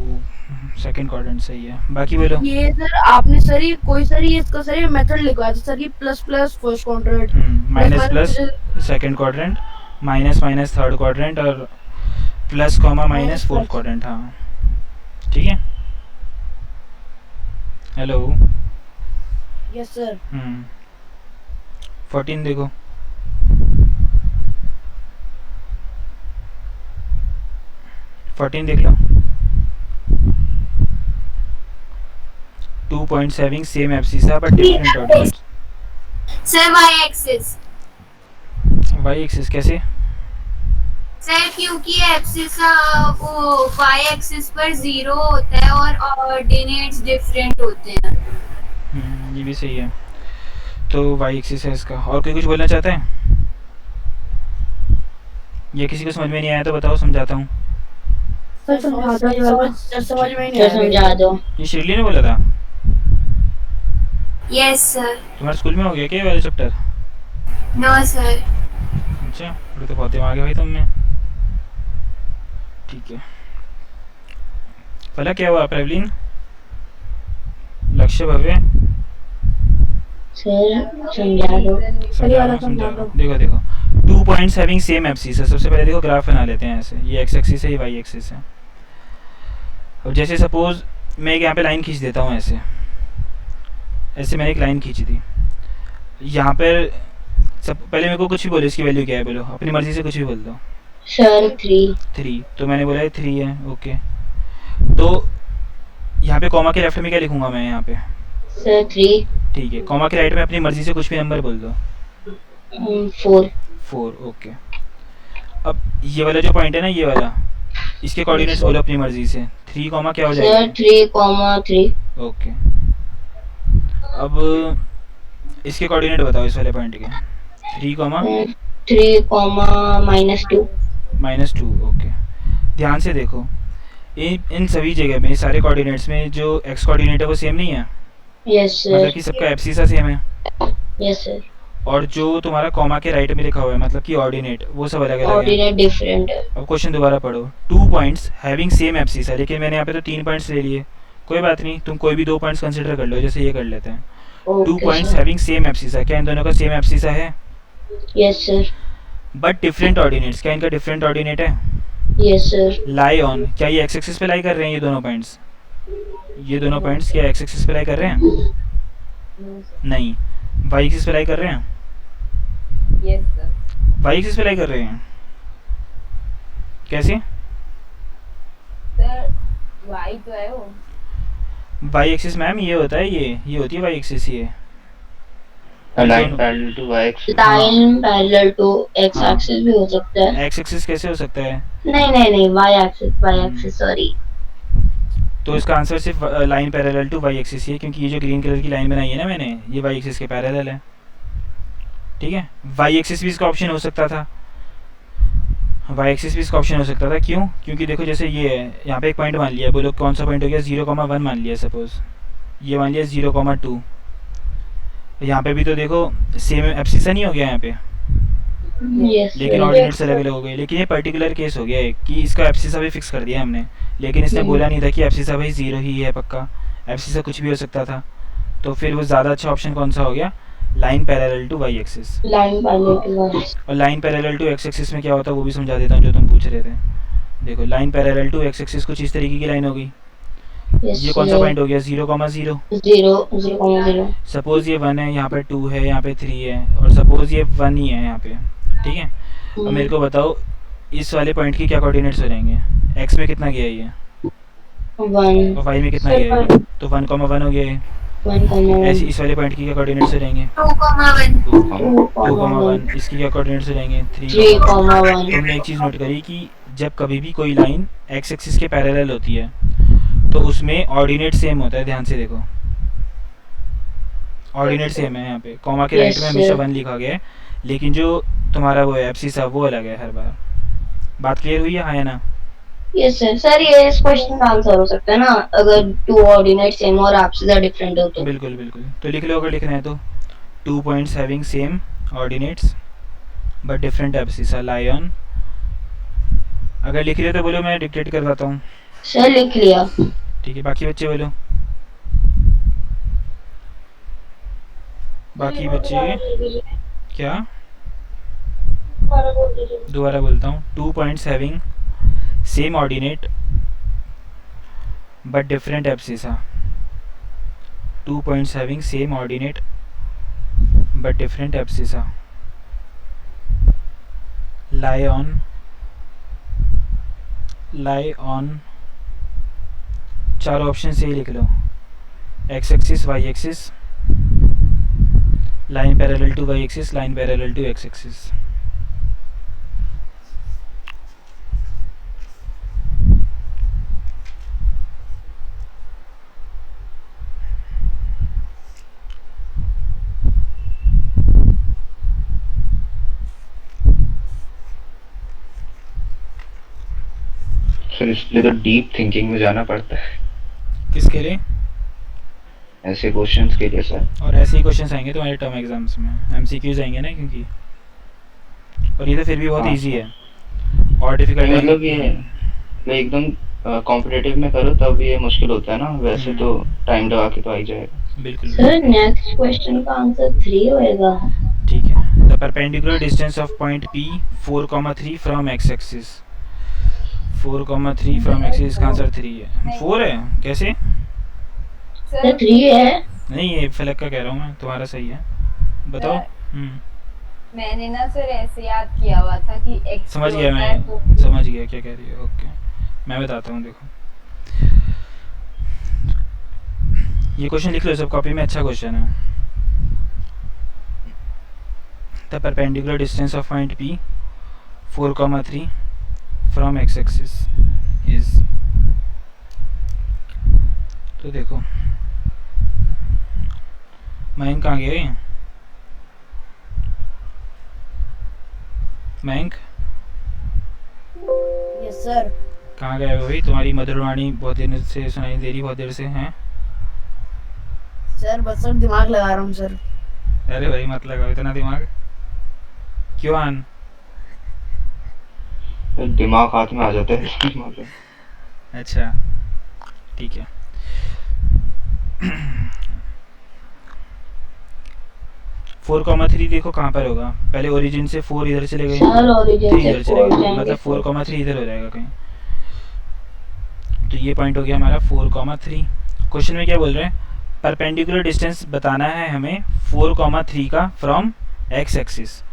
सेकंड क्वाड्रेंट सही है। बाकी बोलो। ये सर आपने सर ये कोई सर ये इसका सर ये मेथड लिखवाया था सर, ये plus plus first quadrant, minus plus second quadrant, minus minus third quadrant, और plus comma minus fourth quadrant. हाँ ठीक है। हेलो। Yes sir. 14 देखो। देख लो। 2 points having same abscissa but different ordinates. Sir Y axis. Y axis कैसे? Sir क्योंकि axis वो वाई एक्सिस पर 0 होता है और ऑर्डिनेट्स डिफरेंट होते हैं। ये भी सही है। तो वाई एक्सिस है इसका। और कोई कुछ बोलना चाहता है? ये किसी को समझ में नहीं आया तो बताओ, समझाता हूँ। सर समझा दो ये वाला। सर समझ में नहीं सर आया। समझा दो। ये शिरली ने बोला था? Yes sir. तुम्हारे स्कूल में हो गया क्या ये वाला चैप्टर? No sir. अच्छा, फिर तो बहुत दिमाग है भाई तुम में। ठीक है, पहला क्या हुआ प्रेवलिन? लक्ष्य भव्य सर समझा दो। समझा। देखो देखो 2 पॉइंट्स हैविंग सेम एब्सिस है। सबसे पहले देखो ग्राफ बना लेते हैं ऐसे। ये एक्स एक्सिस है, ये वाई एक्सिस है। अब जैसे सपोज मैं एक यहाँ पे लाइन खींच देता हूँ ऐसे। ऐसे मैंने एक लाइन खींची थी यहाँ पर। सब पहले मेरे को कुछ भी बोलो, इसकी वैल्यू क्या है बोलो, अपनी मर्जी से कुछ भी बोल दो। सर 3। तो मैंने बोला 3 है, ओके। तो यहाँ पे कॉमा के लेफ्ट में क्या लिखूंगा मैं यहाँ पे? सर 3। ठीक है, कॉमा के राइट में अपनी मर्जी से कुछ भी नंबर बोल दो। 4। ओके। अब ये वाला जो पॉइंट है ना, ये वाला, इसके कोऑर्डिनेट्स बोलो अपनी मर्जी से। 3 कॉमा क्या हो जाएगा? सर 3,3। ओके। अब इसके कोऑर्डिनेट बताओ इस वाले पॉइंट के। 3 कॉमा 3,-2। -2। ओके, ध्यान से देखो इन सभी जगह में, सारे कोऑर्डिनेट्स में जो एक्स कोऑर्डिनेट है वो सेम नहीं है? यस मतलब सर। कि सबका एब्सिसा सेम है। Yes sir. और जो तुम्हारा कॉमा के राइट में लिखा हुआ है मतलब कि ऑर्डिनेट, वो सब अलग अलग है। ऑर्डिनेट डिफरेंट है। अब क्वेश्चन दोबारा पढ़ो। 2 पॉइंट्स हैविंग सेम एब्सिस है, लेकिन मैंने यहाँ पे तो 3 पॉइंट्स ले लिए। कोई बात नहीं, तुम कोई भी 2 पॉइंट्स कंसिडर कर लो, जैसे ये कर लेते हैं। 2 पॉइंट्स हैविंग सेम एब्सिस है। क्या इन दोनों का सेम एब्सिस है? Yes sir. But different ordinates. क्या इनका डिफरेंट ऑर्डिनेट है? Yes sir. Lie on. क्या ये एक्स एक्सिस पे लाई कर रहे हैं ये दोनों पॉइंट्स? ये दोनों पॉइंट्स क्या एक्स एक्सिस पे लाई कर रहे हैं? नहीं। वाई एक्सिस पे लाई कर रहे हैं? Yes sir. वाई एक्सिस पे लाई कर रहे हैं। कैसे? सर वाई तो है वो। वाई एक्सिस मैम ये होता है, ये होती है वाई एक्सिस। ये line parallel to Y axis. Line parallel to X axis भी हो सकता है। एक्स एक्सिस कैसे हो सकता है? नहीं वाई एक्सिस सॉरी। तो इसका आंसर सिर्फ line parallel to Y axis ही है, क्योंकि ये जो ग्रीन कलर की लाइन बनाई है ना मैंने, ये वाई एक्सिस के पैरेलल है। ठीक है, वाई एक्सिस भी इसका ऑप्शन हो सकता था। वाई एक्सिस भी इसका ऑप्शन हो सकता था। क्यों? क्योंकि देखो जैसे ये है, यहाँ पे एक पॉइंट मान लिया, बोलो कौन सा पॉइंट हो गया? 0,1 मान लिया सपोज। ये मान लिया 0,2। यहाँ पे भी तो देखो सेम एब्सिसा नहीं हो गया यहाँ पे, यस लेकिन ऑर्डिनेट्स अलग अलग हो गए। लेकिन ये पर्टिकुलर केस हो गया है कि इसका एब्सिसा भी फिक्स कर दिया हमने, लेकिन इसने बोला नहीं था कि एब्सिसा भाई 0 ही है पक्का। एब्सिसा कुछ भी हो सकता था। तो फिर वो ज़्यादा अच्छा ऑप्शन कौन सा हो गया? Line parallel to Y axis. Line parallel to Y. और line parallel to X axis में क्या होता है वो भी समझा देता हूँ जो तुम पूछ रहे थे। देखो line parallel to X axis कुछ इस तरीके की लाइन होगी। ये कौन सा पॉइंट हो गया? 0,0। 0,0। सपोज ये 1 है, यहाँ पे 2 है, यहाँ पे 3 है, और सपोज ये 1 ही है यहाँ पे। ठीक है, अब मेरे को बताओ इस वाले पॉइंट की क्या कोऑर्डिनेट्स हो जाएंगे? एक्स में कितना गया ये? 1 और वाई में कितना गया ये? तो 1,1 हो गया ये। 1,1। ऐसे इस वाले पॉइंट की क्या कोऑर्डिनेट्स हो जाएंगे? 2,1। 2,1। इसकी क्या कोऑर्डिनेट्स हो जाएंगे? 3,1। तुमने एक चीज़ नोट करी कि जब कभी भी कोई लाइन एक्स एक्सिस के पैरेलल होती है तो उसमें ऑर्डिनेट सेम होता है। ध्यान से देखो, ऑर्डिनेट सेम है। यहाँ पे कॉमा के राइट में हमेशा 1 लिखा गया है, लेकिन जो तुम्हारा वो है एब्सिसा वो अलग है हर बार। बात क्लियर हुई है? हाँ या ना? Yes sir. सर ये इस क्वेश्चन का आंसर हो सकता है ना, अगर 2 ऑर्डिनेट सेम और एब्सिसा डिफरेंट हो तो? बिल्कुल बिल्कुल। तो लिख लो अगर लिखना है तो। 2 points having same ordinates but different abscissa lie on. अगर लिख रहे हो तो बोलो, मैं डिक्टेट करवाता हूँ। सर लिख लिया। ठीक है, बाकी बच्चे बोलो। बाकी बच्चे क्या? दोबारा बोलता हूँ। 2 points having same ordinate but different abscissa. 2 points having same ordinate but different abscissa lie on चारों ऑप्शन से ही लिख लो। X axis, Y axis, line parallel to Y axis, line parallel to X axis. Sir इसलिए तो deep thinking में जाना पड़ता है किसके लिए? ऐसे क्वेश्चंस के लिए सर। और ऐसे ही क्वेश्चंस आएंगे तुम्हारे टर्म एग्जाम्स में, एमसीक्यूज आएंगे ना, क्योंकि और ये तो फिर भी बहुत हाँ, इजी है और डिफिकल्ट नहीं, मतलब ये एकदम कॉम्पिटिटिव में करो तब ये मुश्किल होता है ना, वैसे तो टाइम लगा के तो आ ही जाएगा। बिल्कुल सर नेक्स्ट क्वेश्चन का आंसर 3 होएगा। ठीक है। The perpendicular distance of point P 4,3 from x axis, 4,3 from x इसका आंसर 3 है। 4 है कैसे? सर 3 है। नहीं ये फलक का कह रहा हूँ मैं, तुम्हारा सही है, बताओ। मैंने ना सर ऐसे याद किया हुआ था कि x समझ गया होता है तो मैं, समझ गया क्या कह रही है। ओके मैं बताता हूँ, देखो ये क्वेश्चन लिख लो सब कॉपी में, अच्छा क्वेश्चन है। The perpendicular distance of point P 4,3 from x axis is, तो देखो मयंक कहाँ गए? Mayank yes sir. कहाँ गए हो भाई? तुम्हारी मधुरवाणी बहुत देर से सुनाई दे रही, बहुत देर से हैं। सर बस सर दिमाग लगा रहा हूँ सर। अरे भाई मत लगाओ इतना दिमाग, क्यों आन? दिमाग हाथ में आ जाता है अच्छा ठीक है। 4,3 देखो कहाँ पर होगा, पहले ओरिजिन से 4 इधर चले गए, सर ओरिजिन 3 से इधर चले 4 गए, जाएंगे, मतलब 4,3 इधर हो जाएगा कहीं। तो ये पॉइंट हो गया हमारा 4,3। क्वेश्चन में क्या बोल रहे हैं? परपेंडिकुलर डिस्टेंस बताना है हमें 4,3 का from x axis.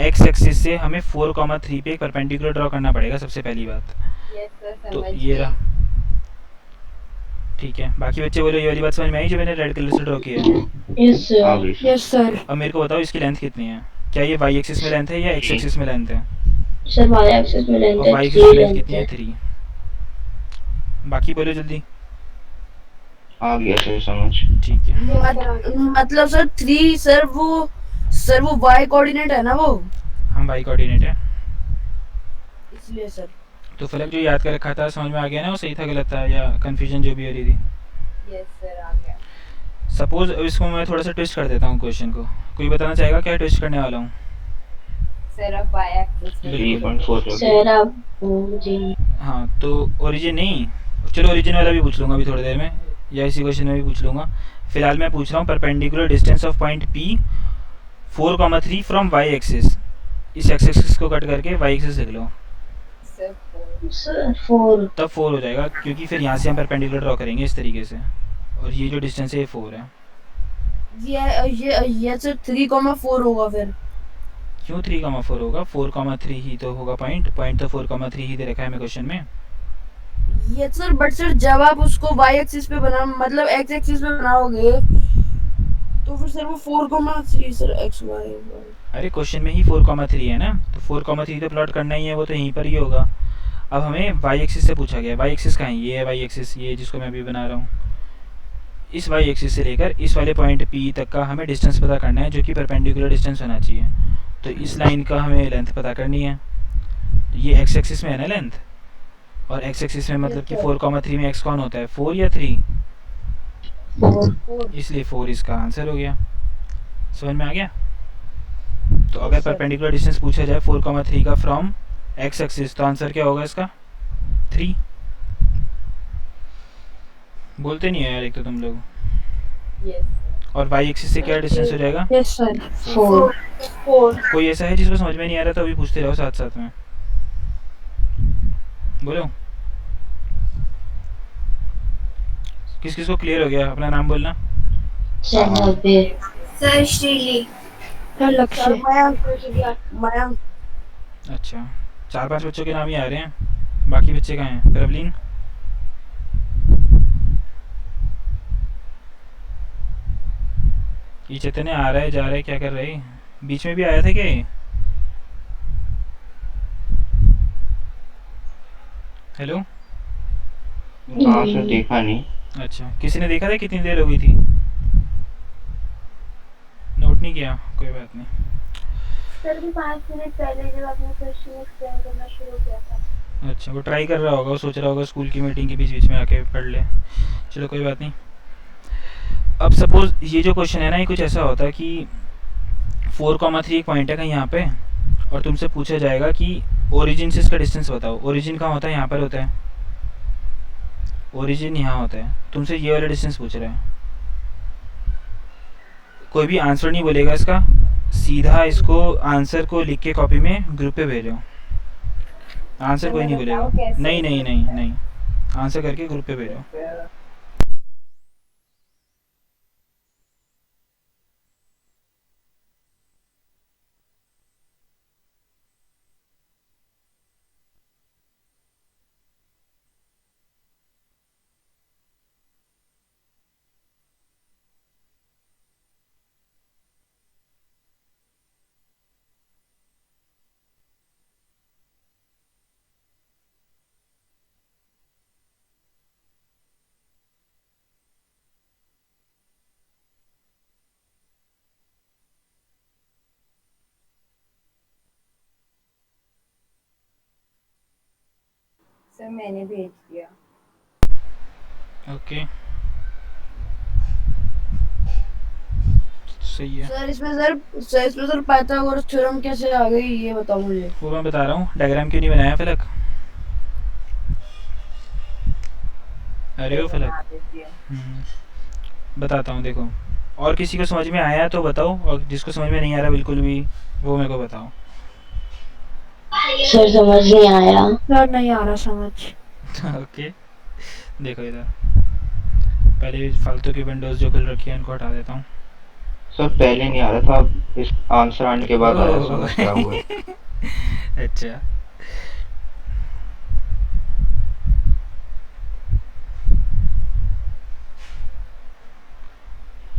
x axis से हमें 4,3 पे एक परपेंडिकुलर ड्रॉ करना पड़ेगा सबसे पहली बात। यस सर तो समझ ये गई। रहा, ठीक है। बाकी बच्चे बोलो ये वाली बात समझ में आई जो मैंने रेड कलर से ड्रॉ किया है? Yes sir. Yes sir. अब मेरे को बताओ इसकी लेंथ कितनी है, क्या ये y एक्सिस में लेंथ है या x एक्सिस में लेंथ है? सर y एक्सिस में लेंथ और है, y एक्सिस 3 में लेंथ लेंथ कितनी है? है। 3। बाकी बोलो जल्दी। आ गया सर समझ। ठीक है, मतलब सर 3 सर वो y कोऑर्डिनेट है ना वो, हम y कोऑर्डिनेट है, इसलिए सर। तो फलक जो याद कर रखा था समझ में आ गया ना, वो सही था गलत था, या कंफ्यूजन जो भी हो रही थी? यस सर आ गया। सपोज इसको मैं थोड़ा सा ट्विस्ट कर देता हूँ क्वेश्चन को, कोई बताना चाहेगा क्या ट्विस्ट करने वाला हूँ? सर अब y एक्सिस में 3.4 सर अब ओरिजिन, हाँ तो ओरिजिन नहीं, चलो ओरिजिन वाला भी पूछ लूँगा अभी थोड़ी देर में, या इसी क्वेश्चन में भी पूछ लूँगा। फिलहाल मैं पूछ रहा हूँ perpendicular distance of point P 4,3 from y axis. इस x एक्सिस को कट करके y एक्सिस लिख लो, सर 4। सर 4। तब 4 हो जाएगा, क्योंकि फिर यहाँ से हम परपेंडिकुलर ड्रॉ करेंगे इस तरीके से, और ये जो डिस्टेंस है ये 4 है। ये सर 3,4 होगा फिर। क्यों 3,4 होगा? 4,3 ही तो होगा पॉइंट, पॉइंट तो 4,3 ही दे रखा है हमें क्वेश्चन में। ये सर बट सर जब आप उसको y एक्सिस पे बना मतलब x एक्सिस पे बनाओगे तो फिर सर वो 4,3 सर x y। अरे क्वेश्चन में ही 4,3 है ना, तो 4,3 तो प्लॉट करना ही है, वो तो यहीं पर ही होगा। अब हमें y एक्सिस से पूछा गया, y एक्सिस कहाँ है? ये है y एक्सिस, ये जिसको मैं अभी बना रहा हूँ। इस y एक्सिस से लेकर इस वाले पॉइंट P तक का हमें डिस्टेंस पता करना है, जो कि परपेंडिकुलर डिस्टेंस होना चाहिए। तो इस लाइन का हमें लेंथ पता करनी है, तो ये x एक्सिस में है ना लेंथ, और x एक्सिस में मतलब कि 4,3 में x कौन होता है, 4 या 3? 4। इसलिए 4 इसका आंसर हो गया। समझ में आ गया? तो अगर परपेंडिकुलर डिस्टेंस पूछा जाए 4,3 का फ्रॉम x एक्सिस, तो आंसर क्या होगा इसका? 3। बोलते नहीं है यार एक तो तुम लोग। यस और y एक्सिस से क्या डिस्टेंस हो जाएगा? Yes sir 4। 4। कोई ऐसा है जिसको समझ में नहीं आ रहा तो अभी पूछते रहो साथ साथ में, बोलो। किस किस को क्लियर हो गया? अपना नाम बोलना। सर नब्बे। सर श्रीली। सर लक्ष्य। मयंक अच्छा 4-5 बच्चों के नाम ही आ रहे हैं, बाकी बच्चे कहाँ हैं? प्रबलीन, ये चैतन्य आ रहा है जा रहा है, क्या कर रहे हैं? बीच में भी आया था क्या ये? हेलो, हाँ सर देखा नहीं। अच्छा किसी ने देखा था कितनी देर हो गई थी? नोट नहीं किया, कोई बात नहीं। सर भी 5 मिनट पहले जब आपने क्वेश्चन एक्सप्लेन करना शुरू किया था। अच्छा, वो ट्राई कर रहा होगा, वो सोच रहा होगा स्कूल की मीटिंग के बीच बीच में आके पढ़ ले। चलो कोई बात नहीं। अब सपोज ये जो क्वेश्चन है ना, ये कुछ ऐसा होता है कि 4,3 एक पॉइंट है कहीं यहाँ पे, और तुमसे पूछा जाएगा कि ओरिजिन से इसका डिस्टेंस बताओ। ओरिजिन कहाँ होता है? यहाँ पर होता है। ओरिजिन यहाँ होता है, तुमसे ये वाला डिस्टेंस पूछ रहा है। कोई भी आंसर नहीं बोलेगा इसका, सीधा इसको आंसर को लिख के कॉपी में ग्रुप पे भेजो। आंसर कोई नहीं बोलेगा। नहीं नहीं नहीं नहीं, आंसर करके ग्रुप पे भेजो। सर मैंने भेज दिया। ओके, सही है। सर पाइथागोरस थ्योरम कैसे आ गई ये बताओ मुझे। वो मैं बता रहा हूँ, डायग्राम क्यों नहीं बनाया फलक? अरे वो फलक, बताता हूँ देखो। और किसी को समझ में आया तो बताओ, और जिसको समझ में नहीं आ रहा बिल्कुल भी, वो मेरे को बताओ। सर समझ नहीं आया। सर नहीं आ रहा समझ। ओके, देखो इधर, पहले फालतू की विंडोज जो खुल रखी है इनको हटा देता हूँ। सर पहले नहीं आ रहा था, अब इस आंसर आने के बाद आया, समझ क्या हुआ है। अच्छा,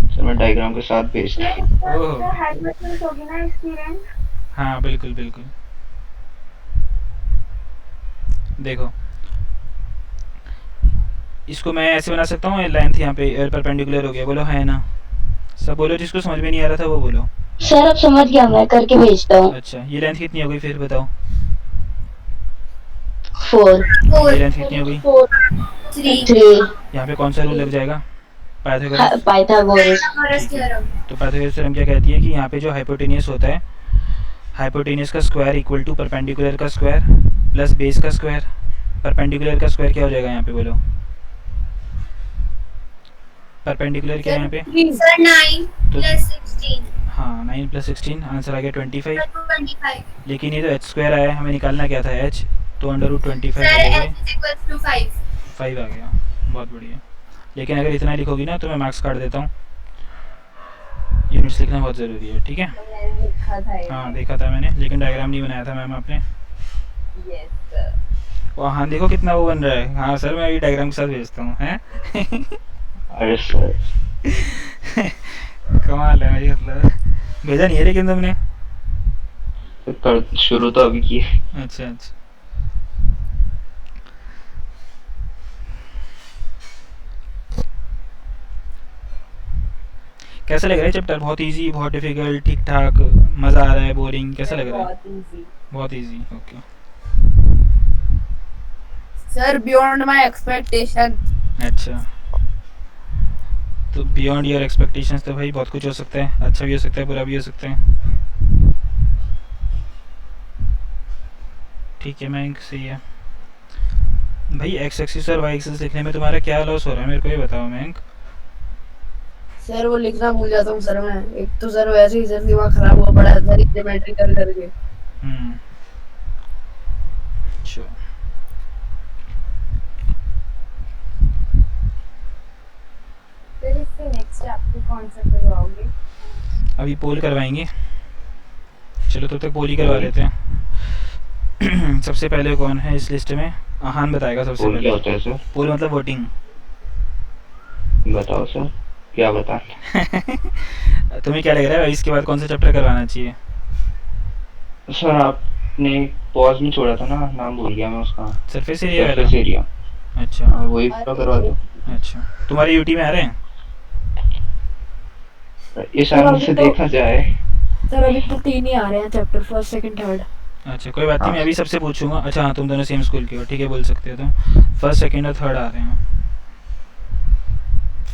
सर मैं डायग्राम के साथ भेज दिया। ओह, हाइपोथेसिस होगी ना इसकी रेंज। हाँ बिल्कुल बिल्कुल। देखो इसको मैं ऐसे बना सकता हूँ, लेंथ यहाँ पे परपेंडिकुलर हो गया, बोलो है ना? सब बोलो, जिसको समझ में नहीं आ रहा था वो बोलो। सर अब समझ गया, मैं करके भेजता हूँ। अच्छा, ये लेंथ कितनी हो गई फिर बताओ? 4 ये लेंथ कितनी हो गई? 3 यहाँ पे कौन सा रूल लग जाएगा? पाइथागोरस। पाइथागोरस। तो पाइथागोरस थ्योरम क्या कहती है कि यहाँ पे जो हाइपोटेनियस होता है, हाइपोटेनियस का स्क्वायर इक्वल टू परपेंडिकुलर का स्क्वायर प्लस बेस का स्क्वायर। परपेंडिकुलर का स्क्वायर क्या हो जाएगा यहाँ पे बोलो? परपेंडिकुलर क्या है यहाँ पे? Sir 9 plus 16। हाँ 9 प्लस 16, आंसर आ गया 25। 25। लेकिन ये तो h स्क्वायर आया, हमें निकालना क्या था h, तो अंडर रूट 25 सर हो गए, h इक्वल्स टू 5। 5 आ गया, बहुत बढ़िया। लेकिन अगर इतना लिखोगी ना तो मैं मार्क्स काट देता हूँ। यूनिट्स लिखना बहुत ज़रूरी है, ठीक है? मैंने लिखा था ये। हाँ देखा था मैंने, लेकिन डायग्राम नहीं बनाया था मैम आपने। Yes sir. और हाँ देखो कितना वो बन रहा है। हाँ सर मैं अभी डायग्राम के साथ भेजता हूँ, हैं? अरे सर कमाल है भाई, मतलब भेजा नहीं है लेकिन तुमने। कर शुरू तो अभी किए। अच्छा अच्छा, कैसा लग रहा है चैप्टर? बहुत इजी, बहुत डिफिकल्ट, ठीक ठाक, मज़ा आ रहा है, बोरिंग, कैसा लग रहा है? बहुत इजी। बहुत easy, okay. Sir beyond my expectation. अच्छा, तो बियॉन्ड योर एक्सपेक्टेशंस तो भाई बहुत कुछ हो सकता है, अच्छा भी हो सकता है, बुरा भी हो सकता है। ठीक है मैं, सही है भाई। एक्स एक्सिस और वाई एक्सिस लिखने में तुम्हारा क्या लॉस हो रहा है मेरे को ये बताओ मैंक। सर वो लिखना भूल जाता हूँ सर मैं। एक तो सर वैसे ही सर दिमाग खराब हुआ पड़ा है सर ज्योमेट्री कर करके। श्योर। सर इससे नेक्स्ट आपको कौन सा करवाओगे? अभी पोल करवाएंगे, चलो तब तक पोल ही करवा लेते हैं। सबसे पहले कौन है इस लिस्ट में? आहान बताएगा सबसे पोल क्या पहले। होता है सर? पोल मतलब वोटिंग। बताओ सर, क्या बताएं? तुम्हें क्या लग रहा है इसके बाद कौन सा चैप्टर करवाना चाहिए? सर आपने पॉज में छोड़ा था ना, नाम भूल गया मैं उसका। सरफेस एरिया वाला? सरफेस एरिया, अच्छा वही पूरा करवा दो। अच्छा, तुम्हारे यूटी में आ रहे हैं? इस एंगल से देखा जाए सर अभी तो 3 ही आ रहे हैं चैप्टर, फर्स्ट सेकंड थर्ड। अच्छा कोई बात नहीं, मैं अभी सबसे पूछूंगा। अच्छा हाँ, तुम दोनों सेम स्कूल के हो, ठीक है, बोल सकते हो तुम। फर्स्ट सेकंड और थर्ड आ रहे हैं।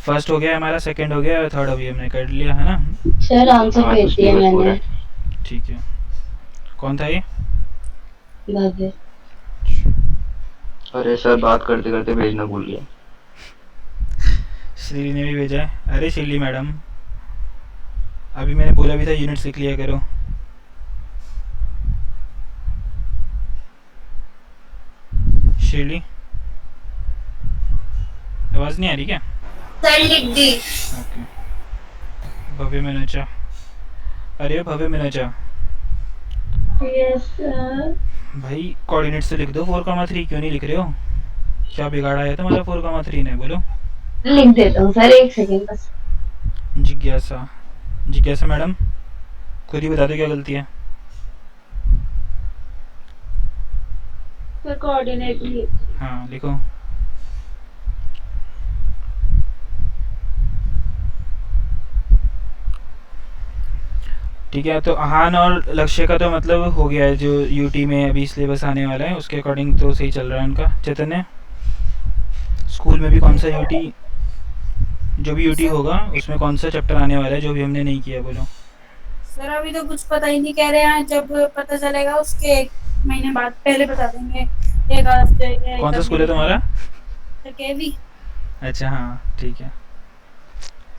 फर्स्ट हो गया हमारा, सेकंड हो गया और थर्ड अभी हमने कर लिया है ना। सर आंसर हाँ तो भेज दिया सिलेबस पूरा मैंने। है। ठीक है, कौन था ये? भव्य। अरे सर बात करते करते भेजना भूल गया। श्रीली ने भी भेजा है। अरे श्रीली मैडम, अभी मैंने बोला भी था यूनिट्स लिख लिया करो। श्रीली, आवाज़ नहीं आ रही क्या? सर लिख दी। ओके। भव्य मिनोचा, अरे भव्य मिनोचा यस सर। भाई कोऑर्डिनेट्स तो लिख दो। 4,3 क्यों नहीं लिख रहे हो? क्या बिगाड़ा है तुम्हारा 4,3 ने? बोलो। लिख देता हूँ सर, एक सेकेंड बस। जिज्ञासा, जिज्ञासा मैडम खुद ही बता दो क्या गलती है। सर कोऑर्डिनेट हाँ लिखो। ठीक है, तो आहान और लक्ष्य का तो मतलब हो गया है, जो यूटी में अभी सिलेबस आने वाला है उसके अकॉर्डिंग तो सही चल रहा है उनका। चैतन्य, स्कूल में भी कौन सा यूटी, जो भी यूटी होगा उसमें कौन सा चैप्टर आने वाला है जो भी हमने नहीं किया? बोलो। सर अभी तो कुछ पता ही नहीं, कह रहे हैं जब पता चलेगा उसके 1 महीने बाद पहले बता देंगे, 1 हफ्ते। कौन सा स्कूल है तुम्हारा? सर केवी। अच्छा हाँ ठीक है,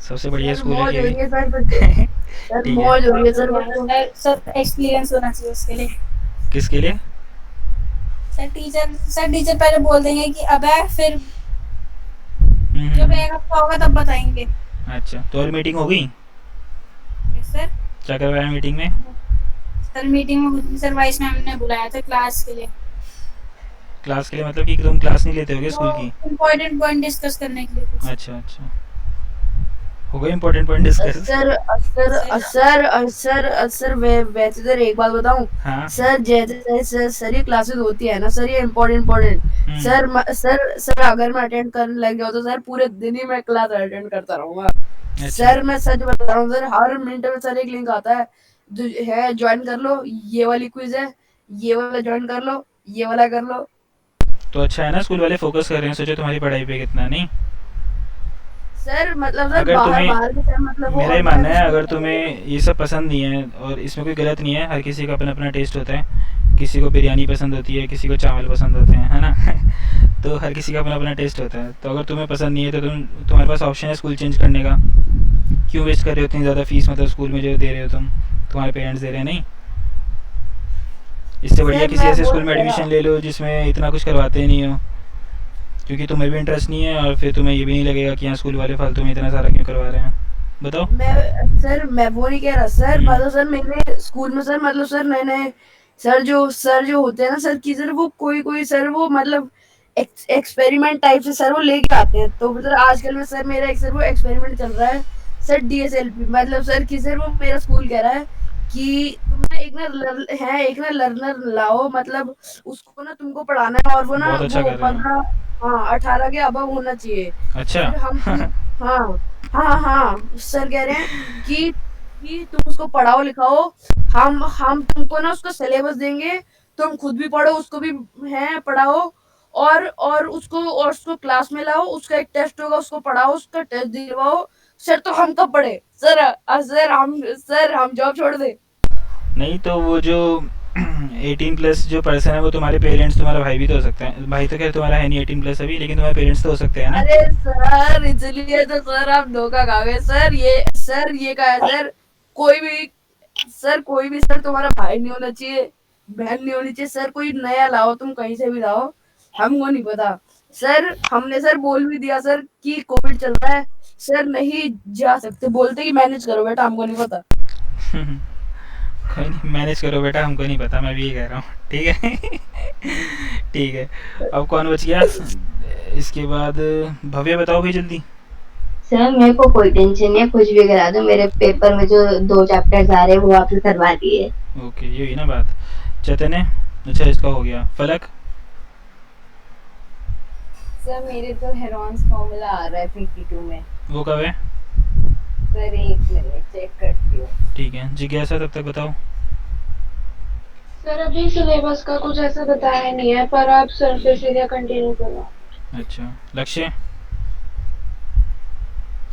सबसे बढ़िया सर स्कूल है मौज हो ये रही भी। है सर बच्चे। सर ठीक है। मौज हो रही है सर बच्चे। सर एक्सपीरियंस होना चाहिए उसके लिए। किसके लिए? सर टीचर पहले बोल देंगे कि अब है, फिर जब 1 हफ्ता होगा तब बताएंगे। अच्छा, तो और मीटिंग हो गई? सर क्या करवाया मीटिंग में? सर मीटिंग में कुछ नहीं, सर वाइस मैम ने बुलाया था क्लास के लिए। क्लास के लिए मतलब कि तुम क्लास नहीं लेते होगे स्कूल की? इम्पोर्टेंट पॉइंट डिस्कस करने के लिए कुछ। अच्छा अच्छा, हो गई इम्पोर्टेंट पॉइंट डिस्कस। सर वैसे सर एक बात बताऊं। हाँ। सर जैसे सर ये क्लासेस होती है ना सर, ये इम्पोर्टेंट सर अगर मैं अटेंड करने लग गया तो सर पूरे दिन ही मैं क्लास अटेंड करता रहूंगा। अच्छा। सर मैं सच बता रहा हूँ सर, हर मिनट में सर एक लिंक आता है ज्वाइन कर लो, ये वाली क्विज है, ये वाला ज्वाइन कर लो, ये वाला कर लो। तो अच्छा है ना, स्कूल वाले फोकस कर रहे हैं, सोचो तुम्हारी पढ़ाई पे कितना। नहीं सर मतलब सर अगर बाहर के सर मतलब मेरा ही मानना है, अगर तुम्हें ये सब पसंद नहीं है, और इसमें कोई गलत नहीं है, हर किसी का अपना अपना टेस्ट होता है। किसी को बिरयानी पसंद होती है, किसी को चावल पसंद होते हैं, है ना। तो हर किसी का अपना अपना टेस्ट होता है। तो अगर तुम्हें पसंद नहीं है तो तुम्हारे पास ऑप्शन है स्कूल चेंज करने का। क्यों वेस्ट कर रहे हो इतनी ज़्यादा फीस, मतलब स्कूल में जो दे रहे हो तुम्हारे पेरेंट्स दे रहे हैं? नहीं, इससे बढ़िया किसी ऐसे स्कूल में एडमिशन ले लो जिसमें इतना कुछ करवाते नहीं हो, क्योंकि तुम्हें भी इंटरेस्ट नहीं है और फिर तुम्हें ये भी नहीं लगेगा कि यहाँ स्कूल वाले फालतू में इतना सारा क्यों करवा रहे हैं। बताओ। मैं वो नहीं कह रहा सर, मतलब सर मेरे स्कूल में सर मतलब सर नए सर जो होते हैं ना सर की सर, वो कोई सर वो मतलब एक्सपेरिमेंट टाइप से सर वो लेके आते हैं। तो सर आजकल में सर मेरा एक सर वो एक्सपेरिमेंट चल रहा है सर, DSLP मतलब सर की सर वो मेरा स्कूल कह रहा है कि तुम ना एक ना लर्नर लाओ, मतलब उसको ना तुमको पढ़ाना है और वो ना बहुत अच्छा वो कर रहे हैं। 18 के अबव होना चाहिए। अच्छा। फिर हम हाँ सर कह रहे हैं कि तुम उसको पढ़ाओ लिखाओ, हम तुमको ना उसका सिलेबस देंगे, तुम खुद भी पढ़ो, उसको भी पढ़ाओ, और उसको क्लास में लाओ, उसका एक टेस्ट होगा, उसको पढ़ाओ, उसका टेस्ट दिलवाओ। सर तो हम कब पढ़े सर? सर हम जॉब छोड़ दे। नहीं तो वो जो 18+ जो पर्सन है वो तुम्हारे पेरेंट्स, तुम्हारा भाई भी तो हो सकता है। भाई तो खैर तुम्हारा है नहीं 18+ अभी, लेकिन तुम्हारे पेरेंट्स तो हो सकते हैं ना। अरे सर इसलिए तो सर आप धोखा खा गए सर। ये कहा है सर, कोई भी सर तुम्हारा भाई नहीं होना चाहिए, बहन नहीं होनी चाहिए सर। कोई नया लाओ, तुम कहीं से भी लाओ, हमको नहीं पता सर। हमने सर बोल भी दिया सर कि कोविड चल रहा है सर, नहीं जा सकते, बोलते कि मैनेज करो बेटा, हमको नहीं पता। कोई नहीं, मैनेज करो बेटा, हमको नहीं पता, मैं भी यही कह रहा हूँ। ठीक है। ठीक है, अब कौन बच गया? इसके बाद भव्य बताओ भाई जल्दी। सर मेरे को कोई टेंशन नहीं है, कुछ भी करा दो। मेरे पेपर में जो 2 चैप्टर्स आ रहे हैं वो आपने करवा दिए। ओके, ये हुई ना बात। चैतन्य, अच्छा इसका हो गया। फलक? सर मेरे तो हेरॉन्स फॉर्मूला आ रहा है PT2 में। वो कब है? सर 1 मिनट चेक करती हूँ। ठीक है। जिज्ञासा तब तक बताओ। सर अभी सिलेबस का कुछ ऐसा बताया नहीं है, पर आप सरफेस एरिया कंटिन्यू करो। अच्छा लक्ष्य,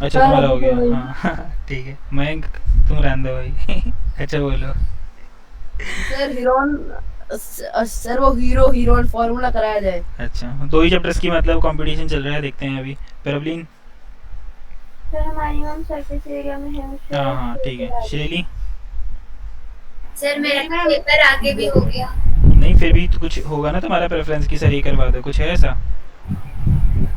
अच्छा तुम्हारा हो गया, हाँ ठीक है। मयंक तुम रहने दो भाई अच्छा बोलो। सर हीरोन सर वो हीरोन फॉर्मूला कराया जाए। अच्छा 2 ही चैप्टर्स की मतलब कंपटीशन चल रहा है, देखते हैं अभी। प्रबलीन? सर हमारी मैम सरफेस एरिया में है उससे हाँ हाँ ठीक है। श्रेली? सर मेरा पेपर आगे भी हो गया। नहीं फिर भी तो कुछ होगा ना तुम्हारा प्रेफरेंस की, सर ये करवा दो, कुछ है ऐसा?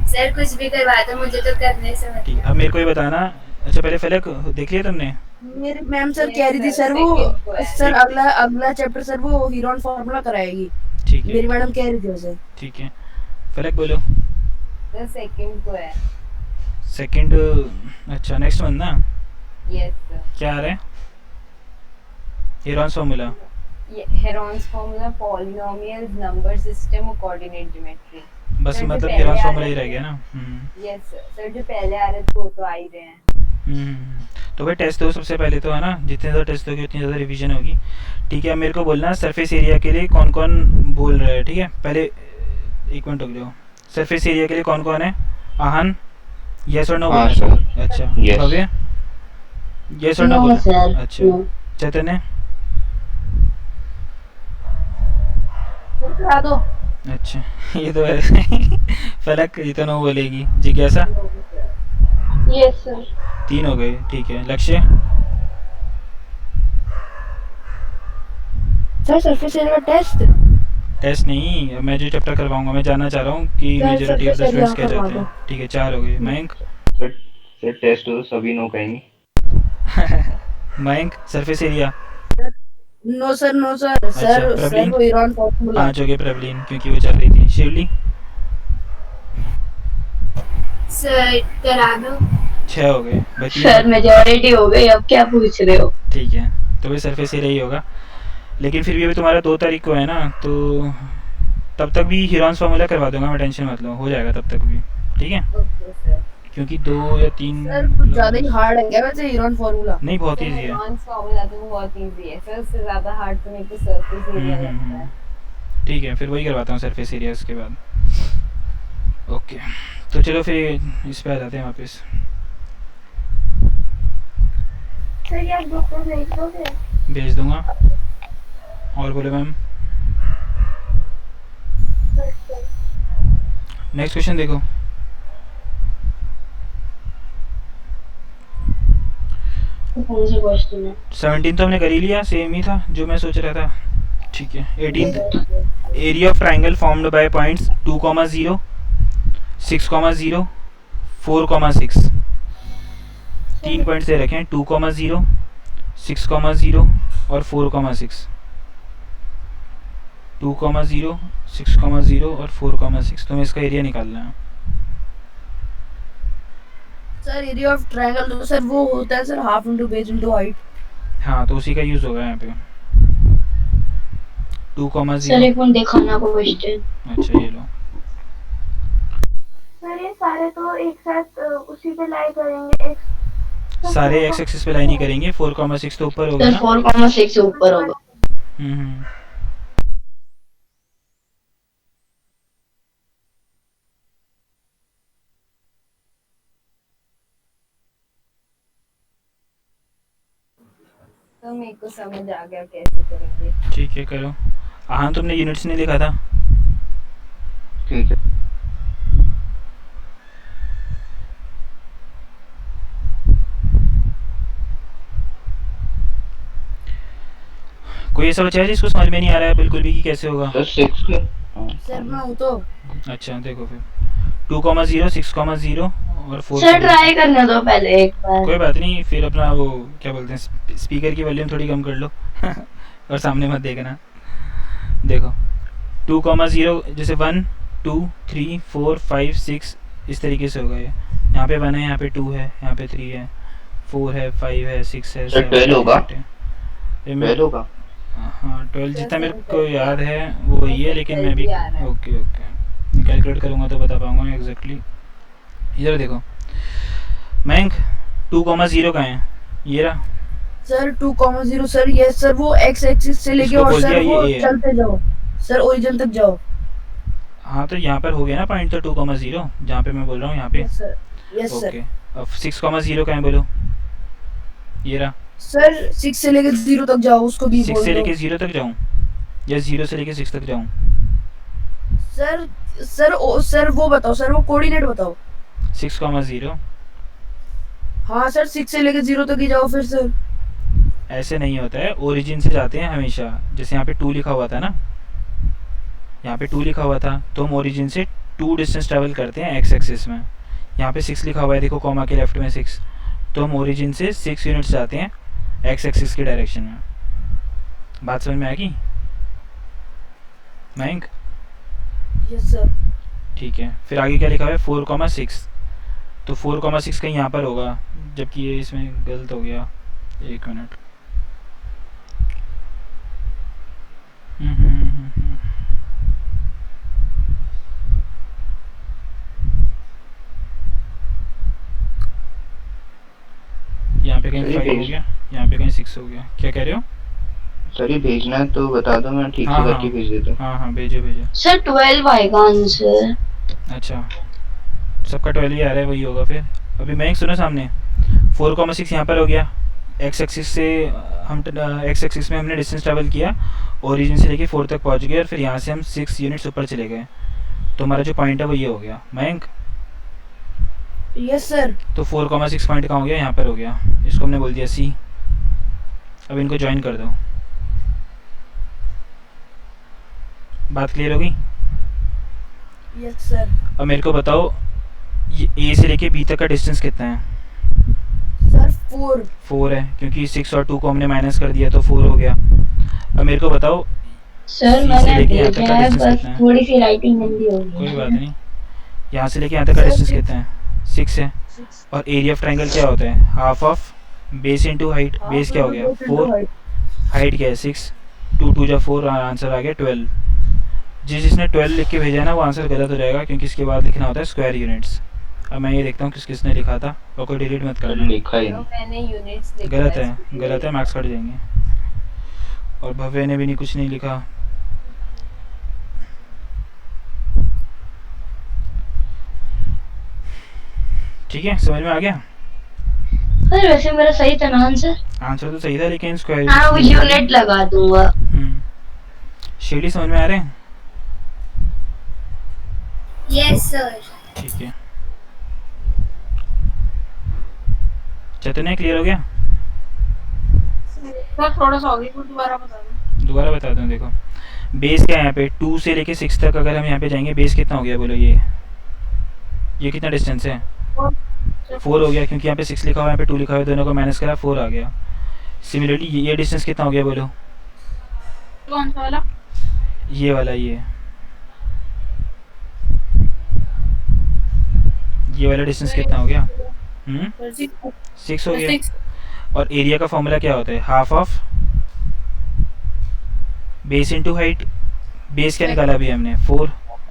सर कुछ भी करवा दो, मुझे तो करने से ठीक, मतलब। अब मेरे को ये बताना। अच्छा पहले फलक देख लिया तुमने? मेरी मैम सर कह रही थी सर वो सर अगला चैप्टर सर वो हीरोन फॉर्मूला कराएगी। ठीक है मेरी मैडम कह रही थी वैसे। ठीक है। फलक बोलो। सर सेकंड को है। सेकंड? अच्छा नेक्स्ट मंथ ना? Yes sir. क्या आ रहा है? Heron's formula? ये Heron's formula, polynomials, number system और कोऑर्डिनेट ज्योमेट्री। बस सर, जो मतलब पहले हीरोन्स आ फार्मूला रहे ही रह थे। गया ना? यस सर, जो पहले आ रहे थे वो तो आ ही रहे हैं। तो भाई टेस्ट दो सबसे पहले तो, है ना? जितने ज़्यादा टेस्ट होगी उतनी ज़्यादा रिवीजन होगी। ठीक है, अब मेरे को बोलना सरफेस एरिया के लिए कौन कौन बोल रहा है। ठीक है, पहले 1 मिनट रुक जाओ। सरफेस एरिया के लिए कौन कौन है? आहन यस और नो हाँ, बोलना है? सर। अच्छा Yes. भव्य यस और नो नो बोलना? सर, अच्छा नो। चैतन्य? करा दो। अच्छा ये तो है फलक ये तो नो बोलेगी। जिज्ञासा? Yes sir. 3 हो गए। ठीक है, लक्ष्य? सर सरफेस एरिया का टेस्ट टेस्ट नहीं, अब मैं जो चैप्टर करवाऊंगा मैं जानना चाह रहा हूँ कि sir, majority of the surface students area क्या करवा चाहते हैं। ठीक है 4 हो गए। मयंक? सर टेस्ट तो सभी नो कहेंगे। Mayank surface area? No sir sir Prableen? वो हीरोन फॉर्मूला। 5 हो गए प्रबलीन, क्योंकि वो चल रही थी। शिवली? सर करा दो। 6 हो गए भाई। सर मेजॉरिटी हो गई, अब क्या पूछ रहे हो? ठीक है, तो भाई सरफेस एरिया ही होगा। लेकिन फिर भी अभी तुम्हारा 2 तारीख को है ना, तो तब तक भी हीरोन्स फार्मूला करवा दूंगा मैं, टेंशन मत लो, हो जाएगा तब तक भी। ठीक है, ओके सर। क्योंकि 2 या 3 सर कुछ ज्यादा ही हार्ड है क्या वैसे हीरोन फॉर्मूला? नहीं, बहुत सर ईजी है। हेरॉन्स फार्मूला तो बहुत इजी है सर, उससे ज्यादा हार्ड तो मेरे को सरफेस एरिया लगता है। ठीक है, फिर वही करवाता हूँ सरफेस एरिया उसके बाद। ओके, तो चलो फिर इस पे आ जाते हैं वापस। सर ये आप ग्रुप में भेज दोगे? भेज दूंगा। और बोलो मैम। नेक्स्ट क्वेश्चन देखो। कौन सा क्वेश्चन है? 17 तो हमने कर ही लिया, सेम ही था जो मैं सोच रहा था। ठीक है, 18 area of triangle formed by points 2,0 6,0 4,6। 3 points दे रखे हैं, 2,0 6,0 और 4,6। 2,0 6,0 और 4,6। तुम्हें इसका एरिया निकालना है। सर एरिया ऑफ ट्रायंगल तो सर वो होता है sir half into base into height. हाँ, तो उसी का यूज होगा यहाँ पे। 2,0। सर एक मिनट दिखाना क्वेश्चन। अच्छा ये लो। सर ये सारे तो एक साथ उसी पे लाई करेंगे। सारे एक्स एक्सिस पे लाइन ही करेंगे। 4,6 तो ऊपर होगा सर ना? 4,6 से ऊपर होगा। हम्म। तो मेरे को समझ आ गया कैसे करेंगे। ठीक है, करो। हाँ, तुमने यूनिट्स नहीं लिखा था? ठीक है। कोई ऐसा बच्चा है जिसको समझ में नहीं आ रहा है बिल्कुल भी कि कैसे होगा? सर 6 के सर मैं हूँ तो। अच्छा देखो फिर 2,0 6,0 और 4। सर ट्राई करने दो पहले एक बार। कोई बात नहीं, फिर अपना वो क्या बोलते हैं स्पीकर की वॉल्यूम थोड़ी कम कर लो और सामने मत देखना। देखो 2,0 जैसे 1 2 3 4 5 6 इस तरीके से होगा ये। यहाँ पे 1 है, यहाँ पे 2 है, यहाँ पे 3 है, 4 है, 5 है, 6 है, सर 7 12 होगा। 8 है। 12 होगा। हाँ 12 जितना मेरे को याद है वो वही है, लेकिन मैं भी ओके कैलकुलेट करूँगा तो बता पाऊँगा एग्जैक्टली। इधर देखो मयंक 2,0 कहाँ है? ये रहा। सर 2,0 सर यस सर वो एक्स एक्सिस से लेके इसको और बोल सर दिया वो ये है। चलते जाओ सर ओरिजिन तक जाओ। हाँ तो यहाँ पर हो गया ना पॉइंट तो 2,0 जहाँ पे मैं बोल रहा हूँ यहाँ पे। Yes sir yes okay sir. अब 6,0 का है बोलो, ये रहा। सर 6 से लेके 0 तक जाओ उसको भी 6 बोल से दो। लेके 0 तक जाऊँ या 0 से लेके 6 तक जाऊँ? सर सर वो बताओ सर वो कोऑर्डिनेट बताओ। 6,0 हाँ सर 6 से लेके 0 तक ही जाओ फिर सर। ऐसे नहीं होता है, ओरिजिन से जाते हैं हमेशा। जैसे यहाँ पे 2 लिखा हुआ था ना, यहाँ पे 2 लिखा हुआ था तो हम ओरिजिन से 2 डिस्टेंस ट्रैवल करते हैं एक्स एक्सिस में। यहाँ पे 6 लिखा हुआ है देखो कॉमा के लेफ्ट में 6, तो हम ओरिजिन से 6 यूनिट्स जाते हैं एक्स एक्सिस की डायरेक्शन में। बात समझ में आएगी मयंक? Yes sir. ठीक है, फिर आगे क्या लिखा हुआ है 4,6, तो 4,6 कहीं यहाँ पर होगा, जबकि ये इसमें गलत हो गया। 1 मिनट। यहाँ पे कहीं 5 हो गया, यहाँ पे कहीं 6 हो गया। क्या कह रहे हो? सर ये भेजना है तो बता दो, मैं ठीक हाँ, से हाँ। करके भेज देता हूँ। हाँ हाँ भेजो भेजो। सर 12 आएगा आंसर। अच्छा सबका 12 ही आ रहा है, वही होगा फिर। अभी मैं एक सुना सामने 4,6 यहाँ पर हो गया। एक्स एक्सिस से हम एक्स एक्सिस में हमने डिस्टेंस ट्रैवल किया, ओरिजिन से लेके 4 तक पहुँच गए और फिर यहाँ से हम 6 यूनिट्स ऊपर चले गए, तो हमारा जो पॉइंट है वो ये हो गया मयंक। Yes sir. तो 4,6 पॉइंट कहाँ हो गया? यहाँ पर हो गया। इसको हमने बोल दिया सी। अब इनको ज्वाइन कर दो। बात क्लियर हो गई? Yes sir. अब मेरे को बताओ ये ए से लेके बी तक का डिस्टेंस कितना है? सर 4। 4 है, क्योंकि 6 और 2 को हमने माइनस कर दिया तो 4 हो गया। अब मेरे को बताओ सर C से मैंने लेके यहाँ तक भेजा का है, distance बस कितना है? थोड़ी सी राइटिंग गंदी हो गई कोई है। बात नहीं। यहाँ से लेके यहाँ तक का डिस्टेंस कितना है? 6 है। और एरिया ऑफ ट्रायंगल क्या होता है? Half of base into height. Base क्या हो गया? 4, हाइट क्या है? 6, 2 2 जा 4, आंसर आ गया 12। जिसने 12 लिख के भेजा है ना वो आंसर गलत हो जाएगा, क्योंकि इसके बाद लिखना होता है स्क्वायर यूनिट्स। अब मैं ये देखता हूँ किसने लिखा था, और कोई डिलीट मत करना। लिखा ही तो नहीं। मैंने यूनिट्स लिखा गलत है, है, गलत है, मार्क्स कट जाएंगे। और भव्य ने भी नहीं कुछ नहीं लिखा। ठीक है, समझ में आ गया? सर वैसे मेरा सही था ना आंसर? आंसर तो सही था, लेकिन स्क्वायर हाँ वो यूनिट लगा दूंगा। शेडी समझ में आ रहे हैं? Yes sir. ठीक है, चैतन्य क्लियर हो गया? सर थोड़ा सा हो गया, दोबारा बता दो। दोबारा बता दूं। देखो बेस क्या है यहाँ पे 2 से लेके 6 तक, अगर हम यहाँ पे जाएंगे बेस कितना हो गया बोलो? ये कितना डिस्टेंस है? 4 हो गया, क्योंकि यहाँ पे 6 लिखा हुआ है, यहाँ पे 2 लिखा हुआ है, दोनों को माइनस करा 4 आ गया। सिमिलरली ये डिस्टेंस कितना हो गया बोलो? कौन सा वाला? ये वाला, ये वाला डिस्टेंस कितना हो गया? 6 हो गया। और एरिया का फॉर्मूला क्या होता है? Half of base into height. Base क्या निकाला अभी हमने? 4,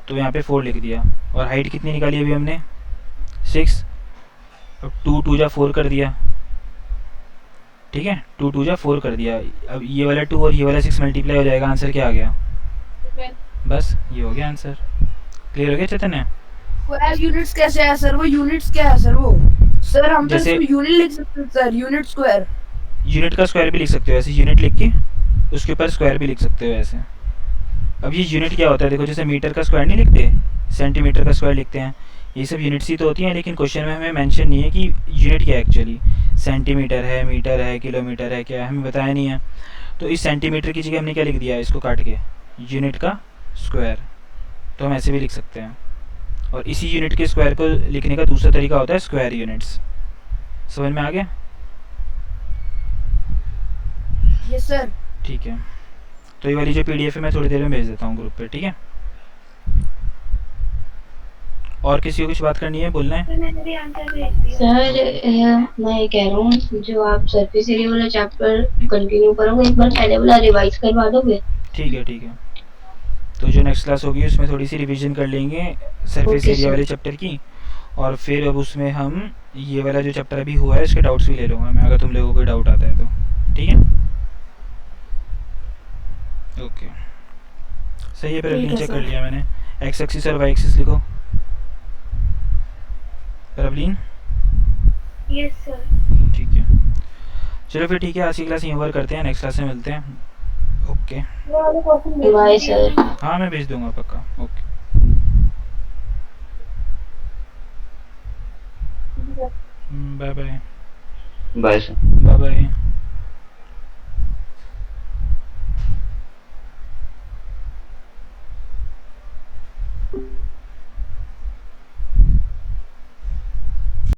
तो यहाँ पे 4 लिख दिया। और हाइट कितनी निकाली अभी हमने? 6। अब 2 2 जा 4 कर दिया, ठीक है, 2 2 जा 4 कर दिया। अब ये वाला 2 और ये वाला 6 मल्टीप्लाई हो जाएगा, आंसर क्या आ गया? बस ये हो गया आंसर। क्लियर हो गया चैतन्य? स्क्वायर यूनिट्स कैसे है सर? वो यूनिट्स क्या है सर? वो सर हम तो जैसे- इसमें यूनिट लिख सकते हैं सर, यूनिट स्क्वायर। यूनिट का स्क्वायर भी लिख सकते हो ऐसे, यूनिट लिख के उसके ऊपर स्क्वायर भी लिख सकते हो ऐसे। अब ये यूनिट क्या होता है? देखो जैसे मीटर का स्क्वायर नहीं लिखते, सेंटीमीटर का स्क्वायर लिखते हैं, ये सब यूनिट्स ही तो होती हैं, लेकिन क्वेश्चन में हमें मेंशन नहीं है कि यूनिट क्या है एक्चुअली। सेंटीमीटर है, मीटर है, किलोमीटर है, क्या है हमें बताया नहीं है। तो इस सेंटीमीटर की जगह हमने क्या लिख दिया? इसको काट के यूनिट का स्क्वायर। तो हम ऐसे भी लिख सकते हैं। और इसी यूनिट के स्क्वायर को लिखने का दूसरा तरीका होता है स्क्वायर यूनिट्स। समझ में आ गया? Yes sir. ठीक है, तो ये वाली जो पीडीएफ है मैं थोड़ी देर में भेज देता हूँ ग्रुप पे, ठीक है? और किसी को कुछ बात करनी है, बोलना है? मैंने भी आंसर भेज दिया। सर मैं ये कह रहा हूँ जो आप सरफेस एरिया वाला चैप्टर कंटिन्यू करोगे, एक बार पहले वाला रिवाइज करवा दोगे? ठीक है, ठीक है। तो जो नेक्स्ट क्लास होगी उसमें थोड़ी सी रिवीजन कर लेंगे सरफेस Okay, एरिया sir. वाले चैप्टर की, और फिर अब उसमें हम ये वाला जो चैप्टर अभी हुआ है इसके डाउट्स भी ले लूँगा मैं, अगर तुम लोगों को कोई डाउट आता है तो। ठीक है, ओके सही है। फिर ठीक है चेक कर सर। लिया मैंने। एक्स एक्सिस और वाई एक्सिस लिखो प्रबलीन। Yes sir. ठीक है, चलो फिर ठीक है, आज की क्लास यहीं ओवर करते हैं, नेक्स्ट क्लास में मिलते हैं। ओके, ये वाले क्वेश्चन भेज बाय दीजिए। सर। हाँ मैं भेज दूंगा पक्का। Okay bye bye. Bye sir. Bye bye.